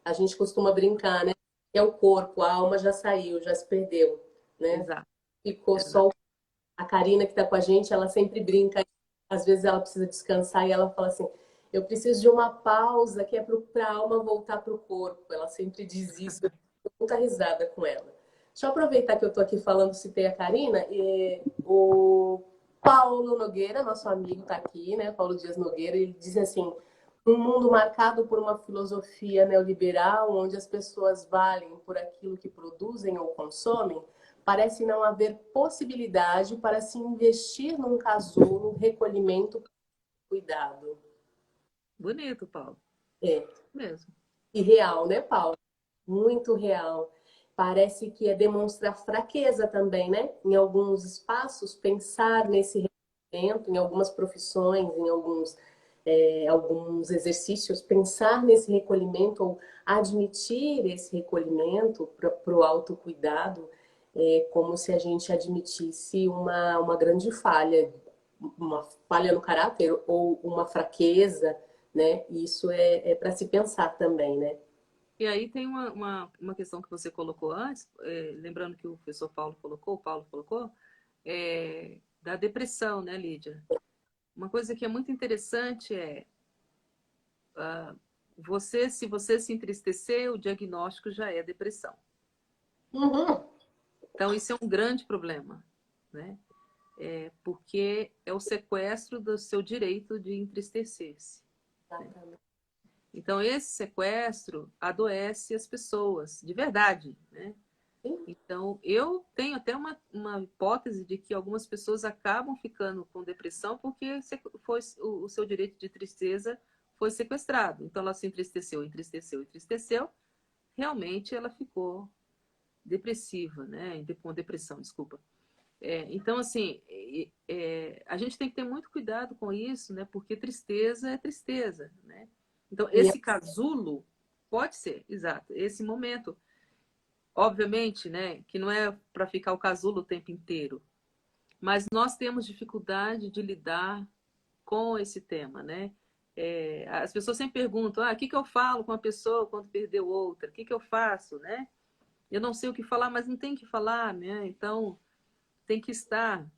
A gente costuma brincar, né? É o corpo, a alma já saiu, já se perdeu, né? Exato, Ficou exato. só a Karina que está com a gente, ela sempre brinca. Às vezes ela precisa descansar e ela fala assim: eu preciso de uma pausa que é para a alma voltar para o corpo. Ela sempre diz isso. Eu dou muita risada com ela. Deixa eu aproveitar que eu estou aqui falando, citei a Karina. O Paulo Nogueira, nosso amigo, está aqui, né? Paulo Dias Nogueira, ele diz assim: um mundo marcado por uma filosofia neoliberal, onde as pessoas valem por aquilo que produzem ou consomem, parece não haver possibilidade para se investir num casulo, recolhimento, cuidado. Bonito, Paulo. É. Mesmo. E real, né, Paulo? Muito real. Parece que é demonstrar fraqueza também, né? Em alguns espaços, pensar nesse recolhimento, em algumas profissões, em alguns exercícios, pensar nesse recolhimento ou admitir esse recolhimento para o autocuidado é como se a gente admitisse uma grande falha, uma falha no caráter ou uma fraqueza, né? Isso é para se pensar também, né? E aí tem uma questão que você colocou antes, lembrando que o professor o Paulo colocou, da depressão, né, Lídia? Uma coisa que é muito interessante se você se entristecer, o diagnóstico já é depressão. Uhum. Então, isso é um grande problema, né? Porque é o sequestro do seu direito de entristecer-se. Né? Então, esse sequestro adoece as pessoas, de verdade, né? Então, eu tenho até uma hipótese de que algumas pessoas acabam ficando com depressão porque o seu direito de tristeza foi sequestrado. Então, ela se entristeceu, entristeceu, entristeceu. Realmente, ela ficou depressiva, né? Com depressão, desculpa. Então, assim, a gente tem que ter muito cuidado com isso, né? Porque tristeza é tristeza, né? Então, E esse casulo pode ser, exato, esse momento. Obviamente, né, que não é para ficar o casulo o tempo inteiro, mas nós temos dificuldade de lidar com esse tema, né? As pessoas sempre perguntam, o que eu falo com uma pessoa quando perdeu outra? O que eu faço, né? Eu não sei o que falar, mas não tem que falar, né? Então, tem que estar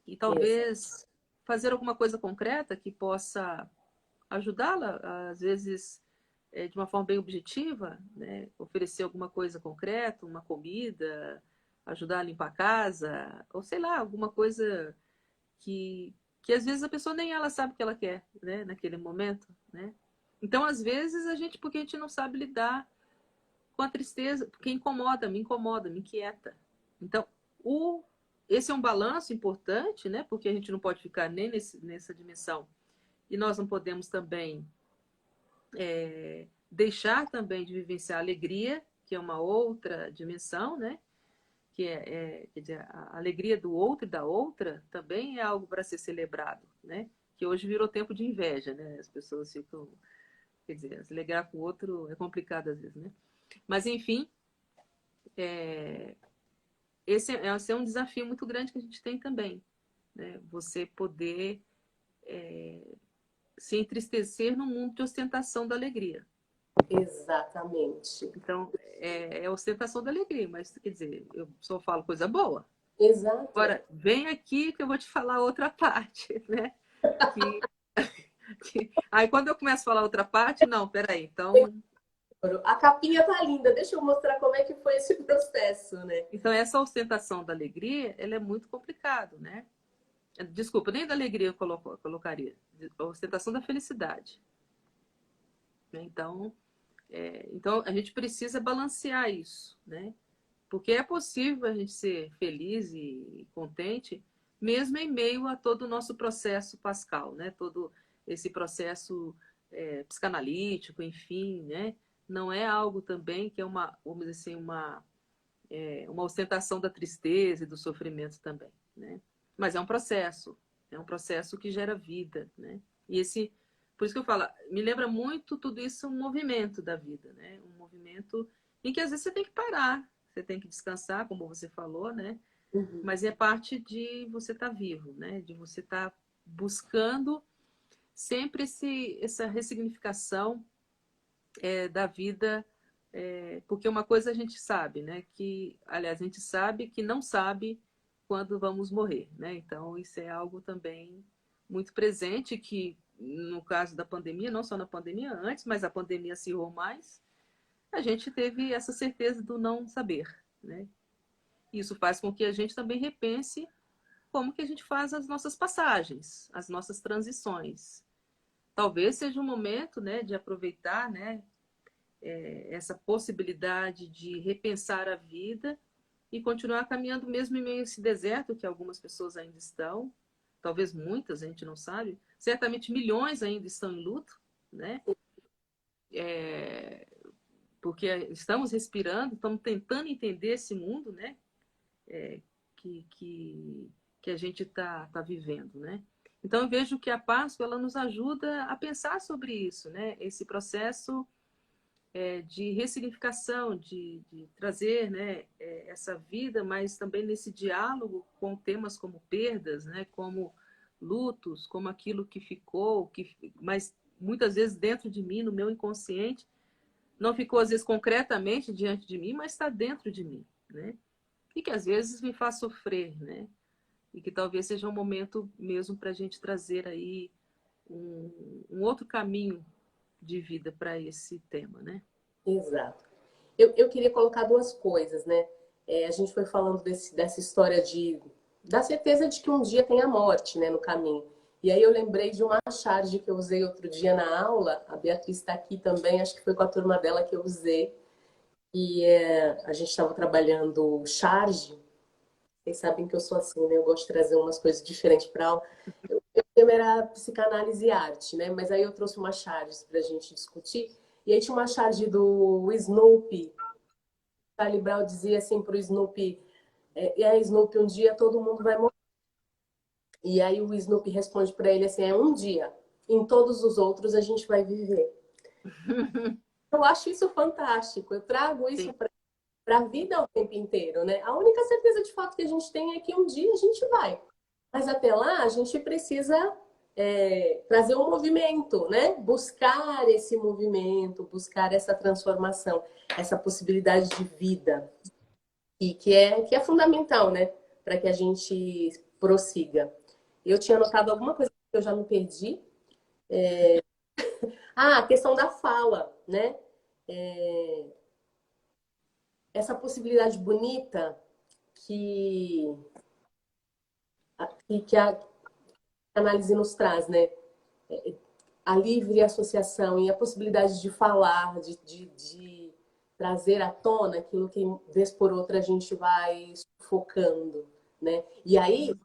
e isso. talvez fazer alguma coisa concreta que possa ajudá-la, às vezes de uma forma bem objetiva, né? Oferecer alguma coisa concreta, uma comida, ajudar a limpar a casa, ou sei lá, alguma coisa que às vezes a pessoa nem ela sabe o que ela quer, né? Naquele momento, né? Então, às vezes, porque a gente não sabe lidar com a tristeza, porque me incomoda, me inquieta. Então, esse é um balanço importante, né? Porque a gente não pode ficar nem nessa dimensão. E nós não podemos também deixar também de vivenciar a alegria, que é uma outra dimensão, né? Que quer dizer, a alegria do outro e da outra também é algo para ser celebrado, né? Que hoje virou tempo de inveja, né? As pessoas ficam, quer dizer, se alegrar com o outro é complicado às vezes, né? Mas, enfim, esse é um desafio muito grande que a gente tem também, né? Você poder se entristecer no mundo de ostentação da alegria. Exatamente. Então, é ostentação da alegria, mas, quer dizer, eu só falo coisa boa. Exato. Agora, vem aqui que eu vou te falar outra parte, né? Que, aí, quando eu começo a falar outra parte, não, peraí, então... A capinha tá linda. Deixa eu mostrar como é que foi esse processo, né? Então, essa ostentação da alegria, ela é muito complicado, né? Desculpa, nem da alegria eu colocaria. A ostentação da felicidade. Então, então, a gente precisa balancear isso, né? Porque é possível a gente ser feliz e contente, mesmo em meio a todo o nosso processo pascal, né? Todo esse processo psicanalítico, enfim, né? Não é algo também que é uma, vamos dizer assim, uma ostentação da tristeza e do sofrimento também, né? Mas é um processo que gera vida, né? E por isso que eu falo, me lembra muito tudo isso um movimento da vida, né? Um movimento em que às vezes você tem que parar, você tem que descansar, como você falou, né? Uhum. Mas é parte de você estar vivo, né? De você estar buscando sempre essa ressignificação da vida, porque uma coisa a gente sabe, né? Que, aliás, a gente sabe que não sabe quando vamos morrer, né? Então, isso é algo também muito presente, que no caso da pandemia, não só na pandemia antes, mas a pandemia acirrou mais, a gente teve essa certeza do não saber, né? Isso faz com que a gente também repense como que a gente faz as nossas passagens, as nossas transições. Talvez seja um momento, né, de aproveitar, né, essa possibilidade de repensar a vida e continuar caminhando mesmo em meio a esse deserto que algumas pessoas ainda estão, talvez muitas, a gente não sabe, certamente milhões ainda estão em luto, né? Porque estamos respirando, estamos tentando entender esse mundo, né? Que, que, que a gente tá vivendo, né? Então eu vejo que a Páscoa ela nos ajuda a pensar sobre isso, né? Esse processo de ressignificação, de trazer, né, essa vida, mas também nesse diálogo com temas como perdas, né, como lutos, como aquilo que ficou, mas muitas vezes dentro de mim, no meu inconsciente, não ficou às vezes concretamente diante de mim, mas está dentro de mim, né? E que às vezes me faz sofrer, né? E que talvez seja um momento mesmo para a gente trazer aí um outro caminho de vida para esse tema, né? Exato. Eu queria colocar duas coisas, né? A gente foi falando dessa história da certeza de que um dia tem a morte, né, no caminho. E aí eu lembrei de uma charge que eu usei outro dia na aula. A Beatriz está aqui também, acho que foi com a turma dela que eu usei. E a gente estava trabalhando charge. Vocês sabem que eu sou assim, né? Eu gosto de trazer umas coisas diferentes para aula. O tema era psicanálise e arte, né? Mas aí eu trouxe uma charge para a gente discutir. E aí tinha uma charge do Snoopy. Charlie Brown dizia assim pro Snoopy, Snoopy, um dia todo mundo vai morrer. E aí o Snoopy responde para ele assim, um dia. Em todos os outros a gente vai viver. Eu acho isso fantástico. Eu trago isso Sim. para a vida o tempo inteiro, né? A única certeza de fato que a gente tem é que um dia a gente vai. Mas até lá a gente precisa trazer um movimento, né? Buscar esse movimento, buscar essa transformação, essa possibilidade de vida. E que é fundamental, né? Para que a gente prossiga. Eu tinha anotado alguma coisa que eu já me perdi. A questão da fala, né? Essa possibilidade bonita que, que a análise nos traz, né? A livre associação e a possibilidade de falar, de trazer à tona aquilo que, vez por outra, a gente vai focando, né? E aí,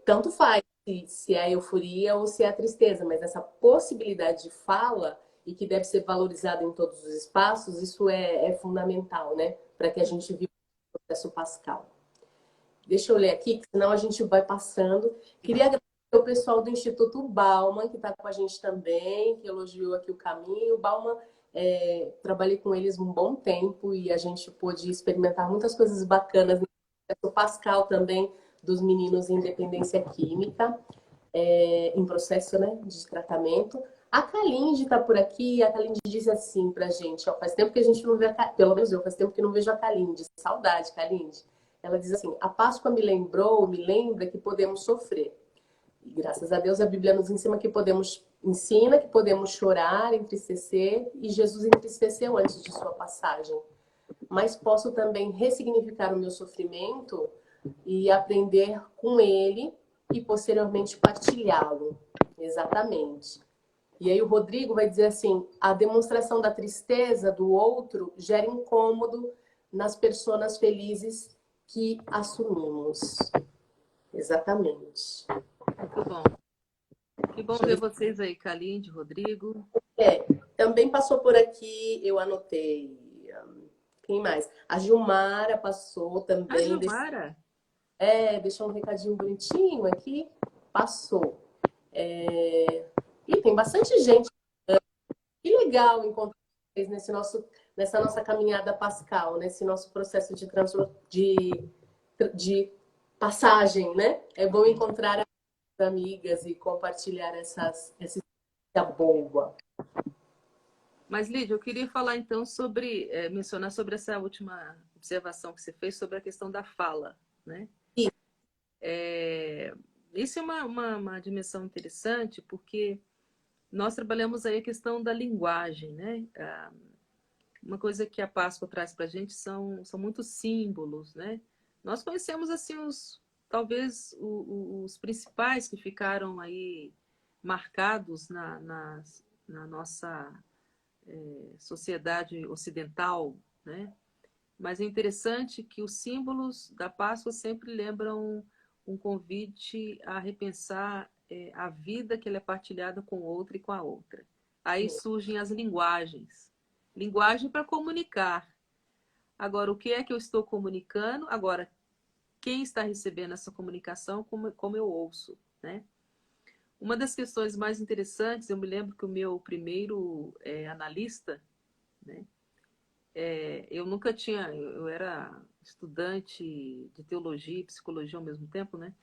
tanto faz se é a euforia ou se é a tristeza, mas essa possibilidade de fala e que deve ser valorizada em todos os espaços, isso é fundamental, né? Para que a gente viva o processo pascal. Deixa eu ler aqui, que senão a gente vai passando. Queria agradecer ao pessoal do Instituto Bauman, que está com a gente também, que elogiou aqui o caminho. O Bauman, trabalhei com eles um bom tempo e a gente pôde experimentar muitas coisas bacanas no processo pascal também, dos meninos em dependência química, em processo, né, de tratamento. A Kalinde está por aqui, e a Kalinde diz assim pra gente, ó, faz tempo que a gente não vê pelo menos eu, faz tempo que não vejo a Kalinde. Saudade, Kalinde. Ela diz assim, a Páscoa me lembra que podemos sofrer. E graças a Deus a Bíblia nos ensina que podemos chorar, entristecer, e Jesus entristeceu antes de sua passagem. Mas posso também ressignificar o meu sofrimento e aprender com ele e posteriormente partilhá-lo. Exatamente. E aí o Rodrigo vai dizer assim, a demonstração da tristeza do outro gera incômodo nas pessoas felizes que assumimos. Exatamente. Muito bom. Que bom ver vocês aí, Kalinde, Rodrigo. Também passou por aqui, eu anotei. Quem mais? A Gilmara passou A também. Gilmara? Deixou um recadinho bonitinho aqui. Passou. E tem bastante gente. Que legal encontrar vocês nessa nossa caminhada pascal, nesse nosso processo de passagem, né? É bom encontrar as amigas e compartilhar essa boa. Mas, Lídia, eu queria falar então mencionar sobre essa última observação que você fez sobre a questão da fala, né? Isso é uma dimensão interessante, porque nós trabalhamos aí a questão da linguagem, né? Uma coisa que a Páscoa traz para a gente são muitos símbolos, né? Nós conhecemos, assim, talvez os principais que ficaram aí marcados na nossa sociedade ocidental, né? Mas é interessante que os símbolos da Páscoa sempre lembram um convite a repensar a vida que ela é partilhada com outra e com a outra. Aí surgem as linguagens. Linguagem para comunicar. Agora, o que é que eu estou comunicando? Agora, quem está recebendo essa comunicação, como eu ouço, né? Uma das questões mais interessantes, eu me lembro que o meu primeiro analista, né? Eu nunca tinha, eu era estudante de teologia e psicologia ao mesmo tempo, né?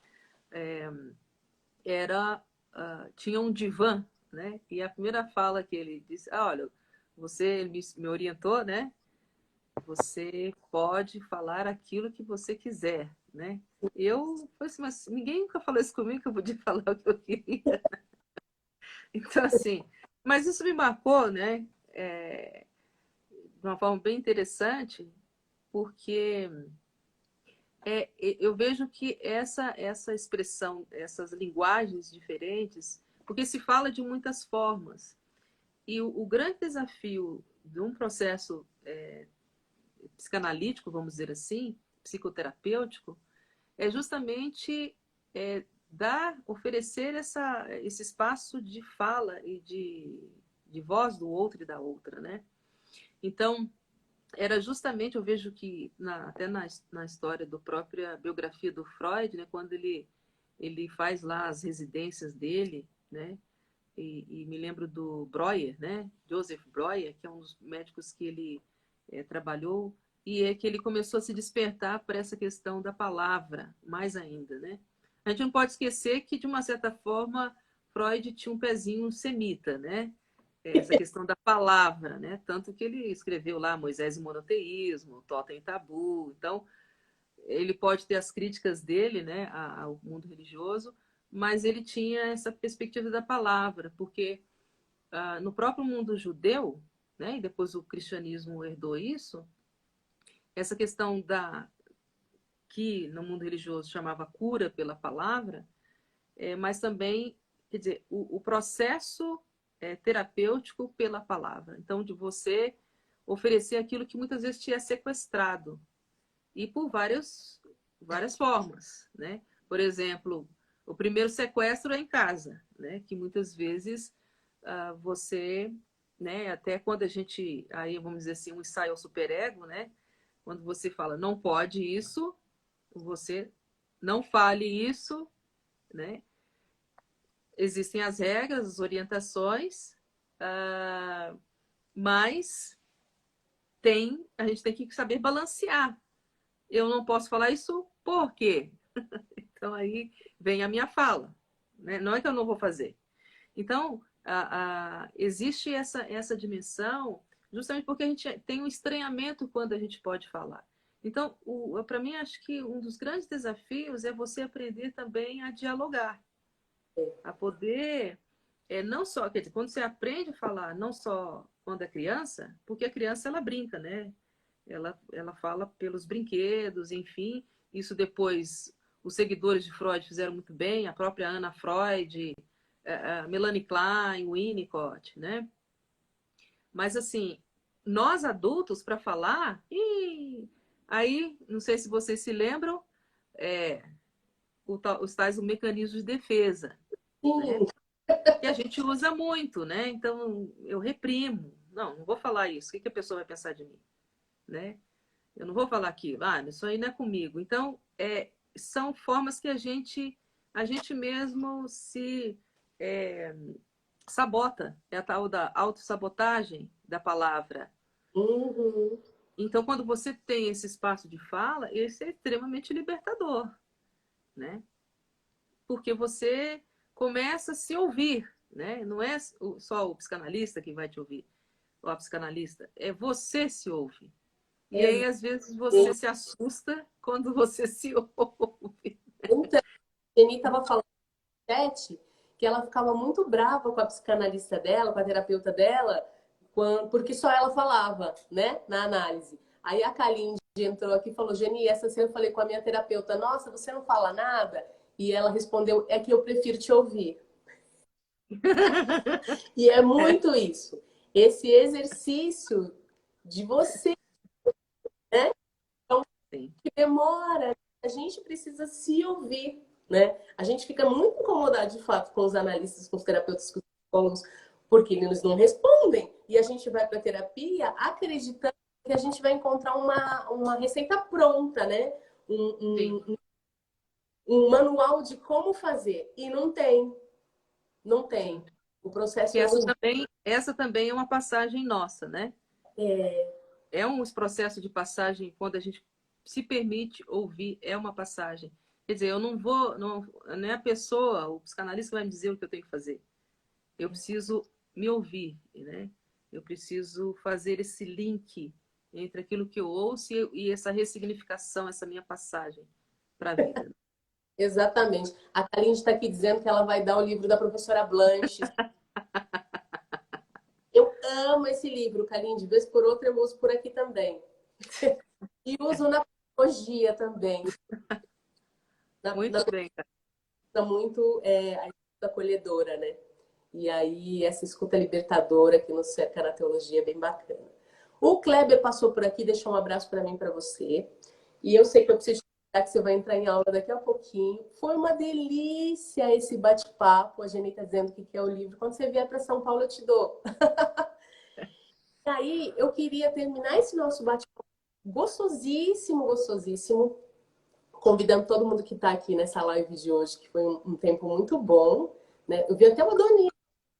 Tinha um divã, né? E a primeira fala que ele disse, olha, você me orientou, né? Você pode falar aquilo que você quiser, né? Eu falei assim, mas ninguém nunca falou isso comigo que eu podia falar o que eu queria. Então, assim, mas isso me marcou, né? De uma forma bem interessante, porque eu vejo que essa expressão, essas linguagens diferentes, porque se fala de muitas formas. E o grande desafio de um processo psicanalítico, vamos dizer assim, psicoterapêutico, é justamente oferecer esse espaço de fala e de voz do outro e da outra, né? Então, era justamente, eu vejo que até na história da própria biografia do Freud, né, quando ele faz lá as residências dele, né, e me lembro do Breuer, né, Joseph Breuer, que é um dos médicos que ele trabalhou, e é que ele começou a se despertar para essa questão da palavra, mais ainda, né. A gente não pode esquecer que, de uma certa forma, Freud tinha um pezinho semita, né, essa questão da palavra, né? Tanto que ele escreveu lá Moisés e Monoteísmo, Totem e Tabu. Então, ele pode ter as críticas dele, né, ao mundo religioso, mas ele tinha essa perspectiva da palavra, porque no próprio mundo judeu, né, e depois o cristianismo herdou isso, essa questão que no mundo religioso chamava cura pela palavra, mas também, quer dizer, o processo terapêutico pela palavra. Então, de você oferecer aquilo que muitas vezes te é sequestrado. E por várias formas, né? Por exemplo, o primeiro sequestro é em casa, né? Que muitas vezes você, né? Até quando a gente, aí vamos dizer assim, um ensaio ao superego, né? Quando você fala, não pode isso, você não fale isso, né? Existem as regras, as orientações, mas a gente tem que saber balancear. Eu não posso falar isso por quê? Então aí vem a minha fala, né? Não é que eu não vou fazer. Então, existe essa dimensão justamente porque a gente tem um estranhamento quando a gente pode falar. Então, para mim, acho que um dos grandes desafios é você aprender também a dialogar, a poder, não só, quer dizer, quando você aprende a falar, não só quando é criança, porque a criança ela brinca, né? Ela fala pelos brinquedos, enfim. Isso depois os seguidores de Freud fizeram muito bem, a própria Ana Freud, a Melanie Klein, o Winnicott, né? Mas assim, nós adultos para falar, aí não sei se vocês se lembram, é, os tais mecanismos de defesa, né? Sim, Que a gente usa muito, né? Então eu reprimo, não vou falar isso. O que a pessoa vai pensar de mim, né? Eu não vou falar aquilo, isso aí não é comigo. Então, são formas que a gente mesmo se sabota. É a tal da autossabotagem da palavra. uhum. Então, quando você tem esse espaço de fala, esse é extremamente libertador, né? Porque você começa a se ouvir, né? Não é só o psicanalista que vai te ouvir, ou a psicanalista, é você se ouve. E aí, às vezes, você se assusta quando você se ouve. Então, a Jenny estava falando no chat que ela ficava muito brava com a psicanalista dela, com a terapeuta dela, porque só ela falava, né, na análise. Aí a Kalindi entrou aqui e falou, Jenny, essa cena eu falei com a minha terapeuta, nossa, você não fala nada? E ela respondeu, é que eu prefiro te ouvir. E é muito isso. Esse exercício de você, né? Então, Sim. que demora, a gente precisa se ouvir, né? A gente fica muito incomodado, de fato, com os analistas, com os terapeutas, com os psicólogos, porque eles não respondem. E a gente vai para a terapia acreditando que a gente vai encontrar uma receita pronta, né? Sim. Um manual de como fazer. E não tem. Não Sim. tem. O processo Que é um. essa também é uma passagem nossa, né? É, É um processo de passagem, quando a gente se permite ouvir, é uma passagem. Quer dizer, eu não é a pessoa, o psicanalista que vai me dizer o que eu tenho que fazer. Eu preciso me ouvir, né? Eu preciso fazer esse link entre aquilo que eu ouço e essa ressignificação, essa minha passagem para a vida. exatamente. A Kalindi está aqui dizendo que ela vai dar o livro da professora Blanche. Eu amo esse livro, Kalindi. De vez por outra eu uso por aqui também. E uso na pedagogia também. Na Muito bem, cara. muito a escuta acolhedora, né? E aí, essa escuta libertadora que nos cerca na teologia é bem bacana. O Kleber passou por aqui, deixou um abraço para mim, para você. E eu sei que eu preciso te contar que você vai entrar em aula daqui a pouquinho. Foi uma delícia esse bate-papo. A Jenny está dizendo que quer o livro. Quando você vier para São Paulo, eu te dou. E aí, eu queria terminar esse nosso bate-papo gostosíssimo, gostosíssimo, convidando todo mundo que está aqui nessa live de hoje, que foi um tempo muito bom, né? Eu vi até o Adonis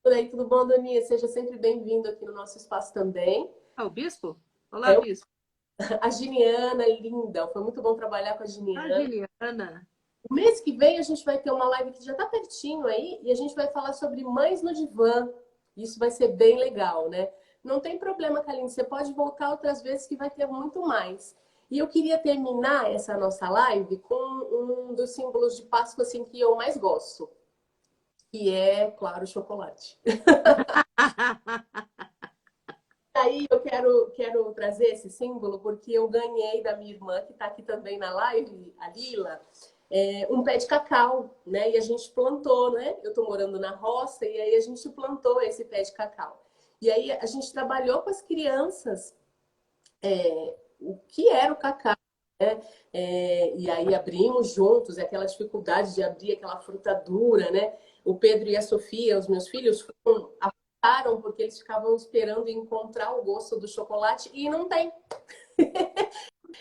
por aí, tudo bom, Adonis? Seja sempre bem-vindo aqui no nosso espaço também. O bispo? Olá, É, bispo. a Giniana, linda, foi muito bom trabalhar com a A Giniana. Giliana. O mês que vem a gente vai ter uma live que já está pertinho aí e a gente vai falar sobre mães no divã. Isso vai ser bem legal, né? Não tem problema, Kaline, você pode voltar outras vezes que vai ter muito mais. E eu queria terminar essa nossa live com um dos símbolos de Páscoa assim, que eu mais gosto, que é, claro, o chocolate. Aí eu quero trazer esse símbolo porque eu ganhei da minha irmã, que está aqui também na live, a Lila, um pé de cacau, né? E a gente plantou, né? Eu estou morando na roça e aí a gente plantou esse pé de cacau. E aí a gente trabalhou com as crianças o que era o cacau, né? E aí abrimos juntos, aquela dificuldade de abrir aquela fruta dura, né? O Pedro e a Sofia, os meus filhos, apontaram porque eles ficavam esperando encontrar o gosto do chocolate e não tem.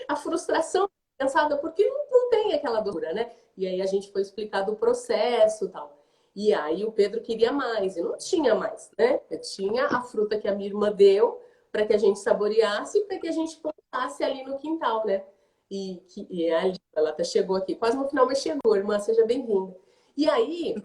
A frustração pensada porque não tem aquela doçura, né? E aí a gente foi explicar do processo e tal. E aí o Pedro queria mais, e não tinha mais, né? Eu tinha a fruta que a minha irmã deu para que a gente saboreasse e para que a gente plantasse ali no quintal, né? E ali, ela até chegou aqui, quase no final, mas chegou, irmã, seja bem-vinda. E aí,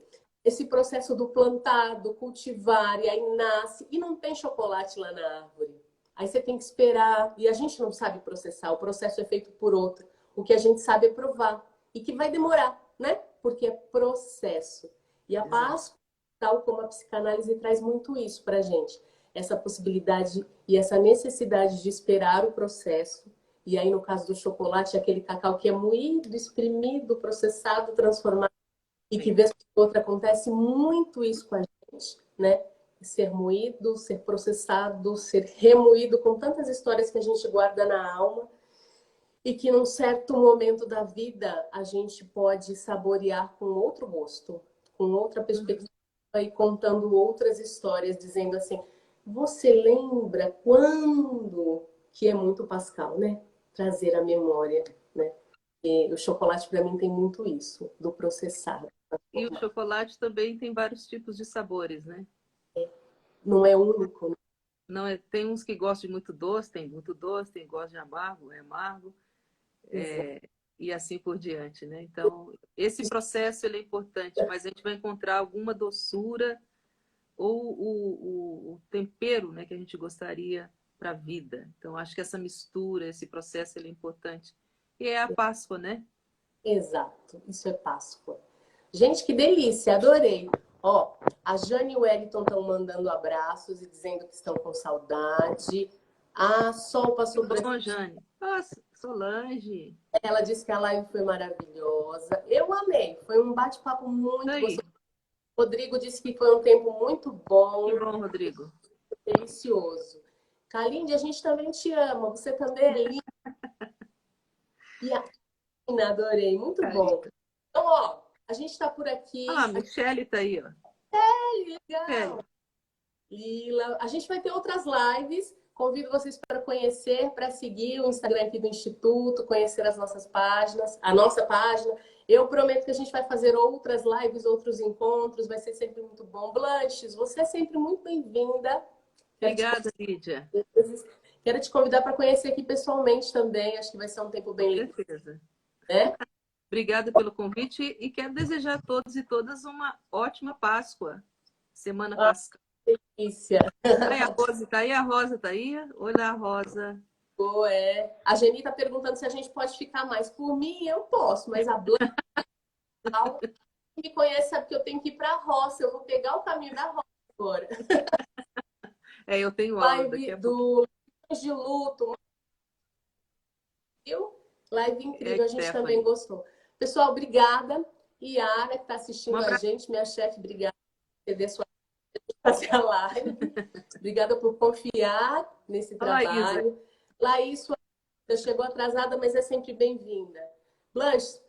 esse processo do plantar, do cultivar, e aí nasce, e não tem chocolate lá na árvore. Aí você tem que esperar, e a gente não sabe processar, o processo é feito por outro. O que a gente sabe é provar, e que vai demorar, né? Porque é processo. E a Exato. Páscoa, tal como a psicanálise, traz muito isso pra gente. Essa possibilidade e essa necessidade de esperar o processo. E aí, no caso do chocolate, aquele cacau que é moído, espremido, processado, transformado. E que Sim. vez por outra acontece muito isso com a gente, né? Ser moído, ser processado, ser remoído com tantas histórias que a gente guarda na alma e que num certo momento da vida a gente pode saborear com outro gosto, com outra Uhum. perspectiva e contando outras histórias, dizendo assim: você lembra quando? Que é muito Pascal, né? Trazer a memória, né? E o chocolate para mim tem muito isso, do processar. E o chocolate também tem vários tipos de sabores, né? Não é único, né? Não é, tem uns que gostam de muito doce, tem muito doce, tem que gosta de amargo, é amargo, Exato. e assim por diante, né? Então, esse processo ele é importante, mas a gente vai encontrar alguma doçura ou o tempero, né, que a gente gostaria para a vida. Então, acho que essa mistura, esse processo ele é importante. E é a Páscoa, né? Exato. Isso é Páscoa. Gente, que delícia, adorei. Ó, a Jane e o Wellington estão mandando abraços e dizendo que estão com saudade. A Sol Que passou por aqui. bom, Jane. Nossa, Solange. Ela disse que a live foi maravilhosa. Eu amei. Foi um bate-papo Isso muito aí. gostoso. O Rodrigo disse que foi um tempo muito Que bom, bom, Rodrigo. delicioso. Kalinde, a gente também te ama. Você também é linda. E a Ina, adorei. Muito bom. Carita. Então, ó, a gente está por Ah, aqui. a Michelle tá aí, ó. Legal. Michelle. Lila. A gente vai ter outras lives. Convido vocês para conhecer, para seguir o Instagram aqui do Instituto, conhecer as nossas páginas, a nossa página. Eu prometo que a gente vai fazer outras lives, outros encontros, vai ser sempre muito bom. Blanches, você é sempre muito bem-vinda. Quero te, Obrigada, Lídia. quero te convidar para conhecer aqui pessoalmente também. Acho que vai ser um tempo Com bem legal, certeza. né? Obrigada pelo convite e quero desejar a todos e todas uma ótima Páscoa. Semana Ah, Pascal. delícia. Ai, a Rosa tá aí, a Rosa tá aí. Olá, Rosa. É. A Geni está perguntando se a gente pode ficar mais. Por mim, eu posso, mas a Blanche me conhece sabe que eu tenho que ir para a roça. Eu vou pegar o caminho da roça agora. É, eu tenho aula daqui Live a pouco. do de Luto, viu? Live É, incrível, a gente também Stephanie. gostou. Pessoal, obrigada. Yara, que está Um assistindo a abraço, gente, minha chefe, obrigada por ceder sua fazer a live. Obrigada por confiar nesse Laísa. trabalho. Laís, sua chegou atrasada, mas é sempre bem-vinda. Blanche,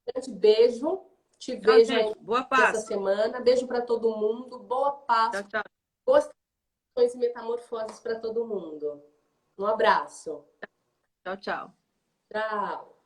grande beijo. Te Tchau, vejo gente. ainda Boa essa Páscoa. semana. Beijo para todo mundo. Boa Tchau, Páscoa. tchau. Boas e metamorfoses para todo mundo. Um abraço. Tchau, tchau. Tchau.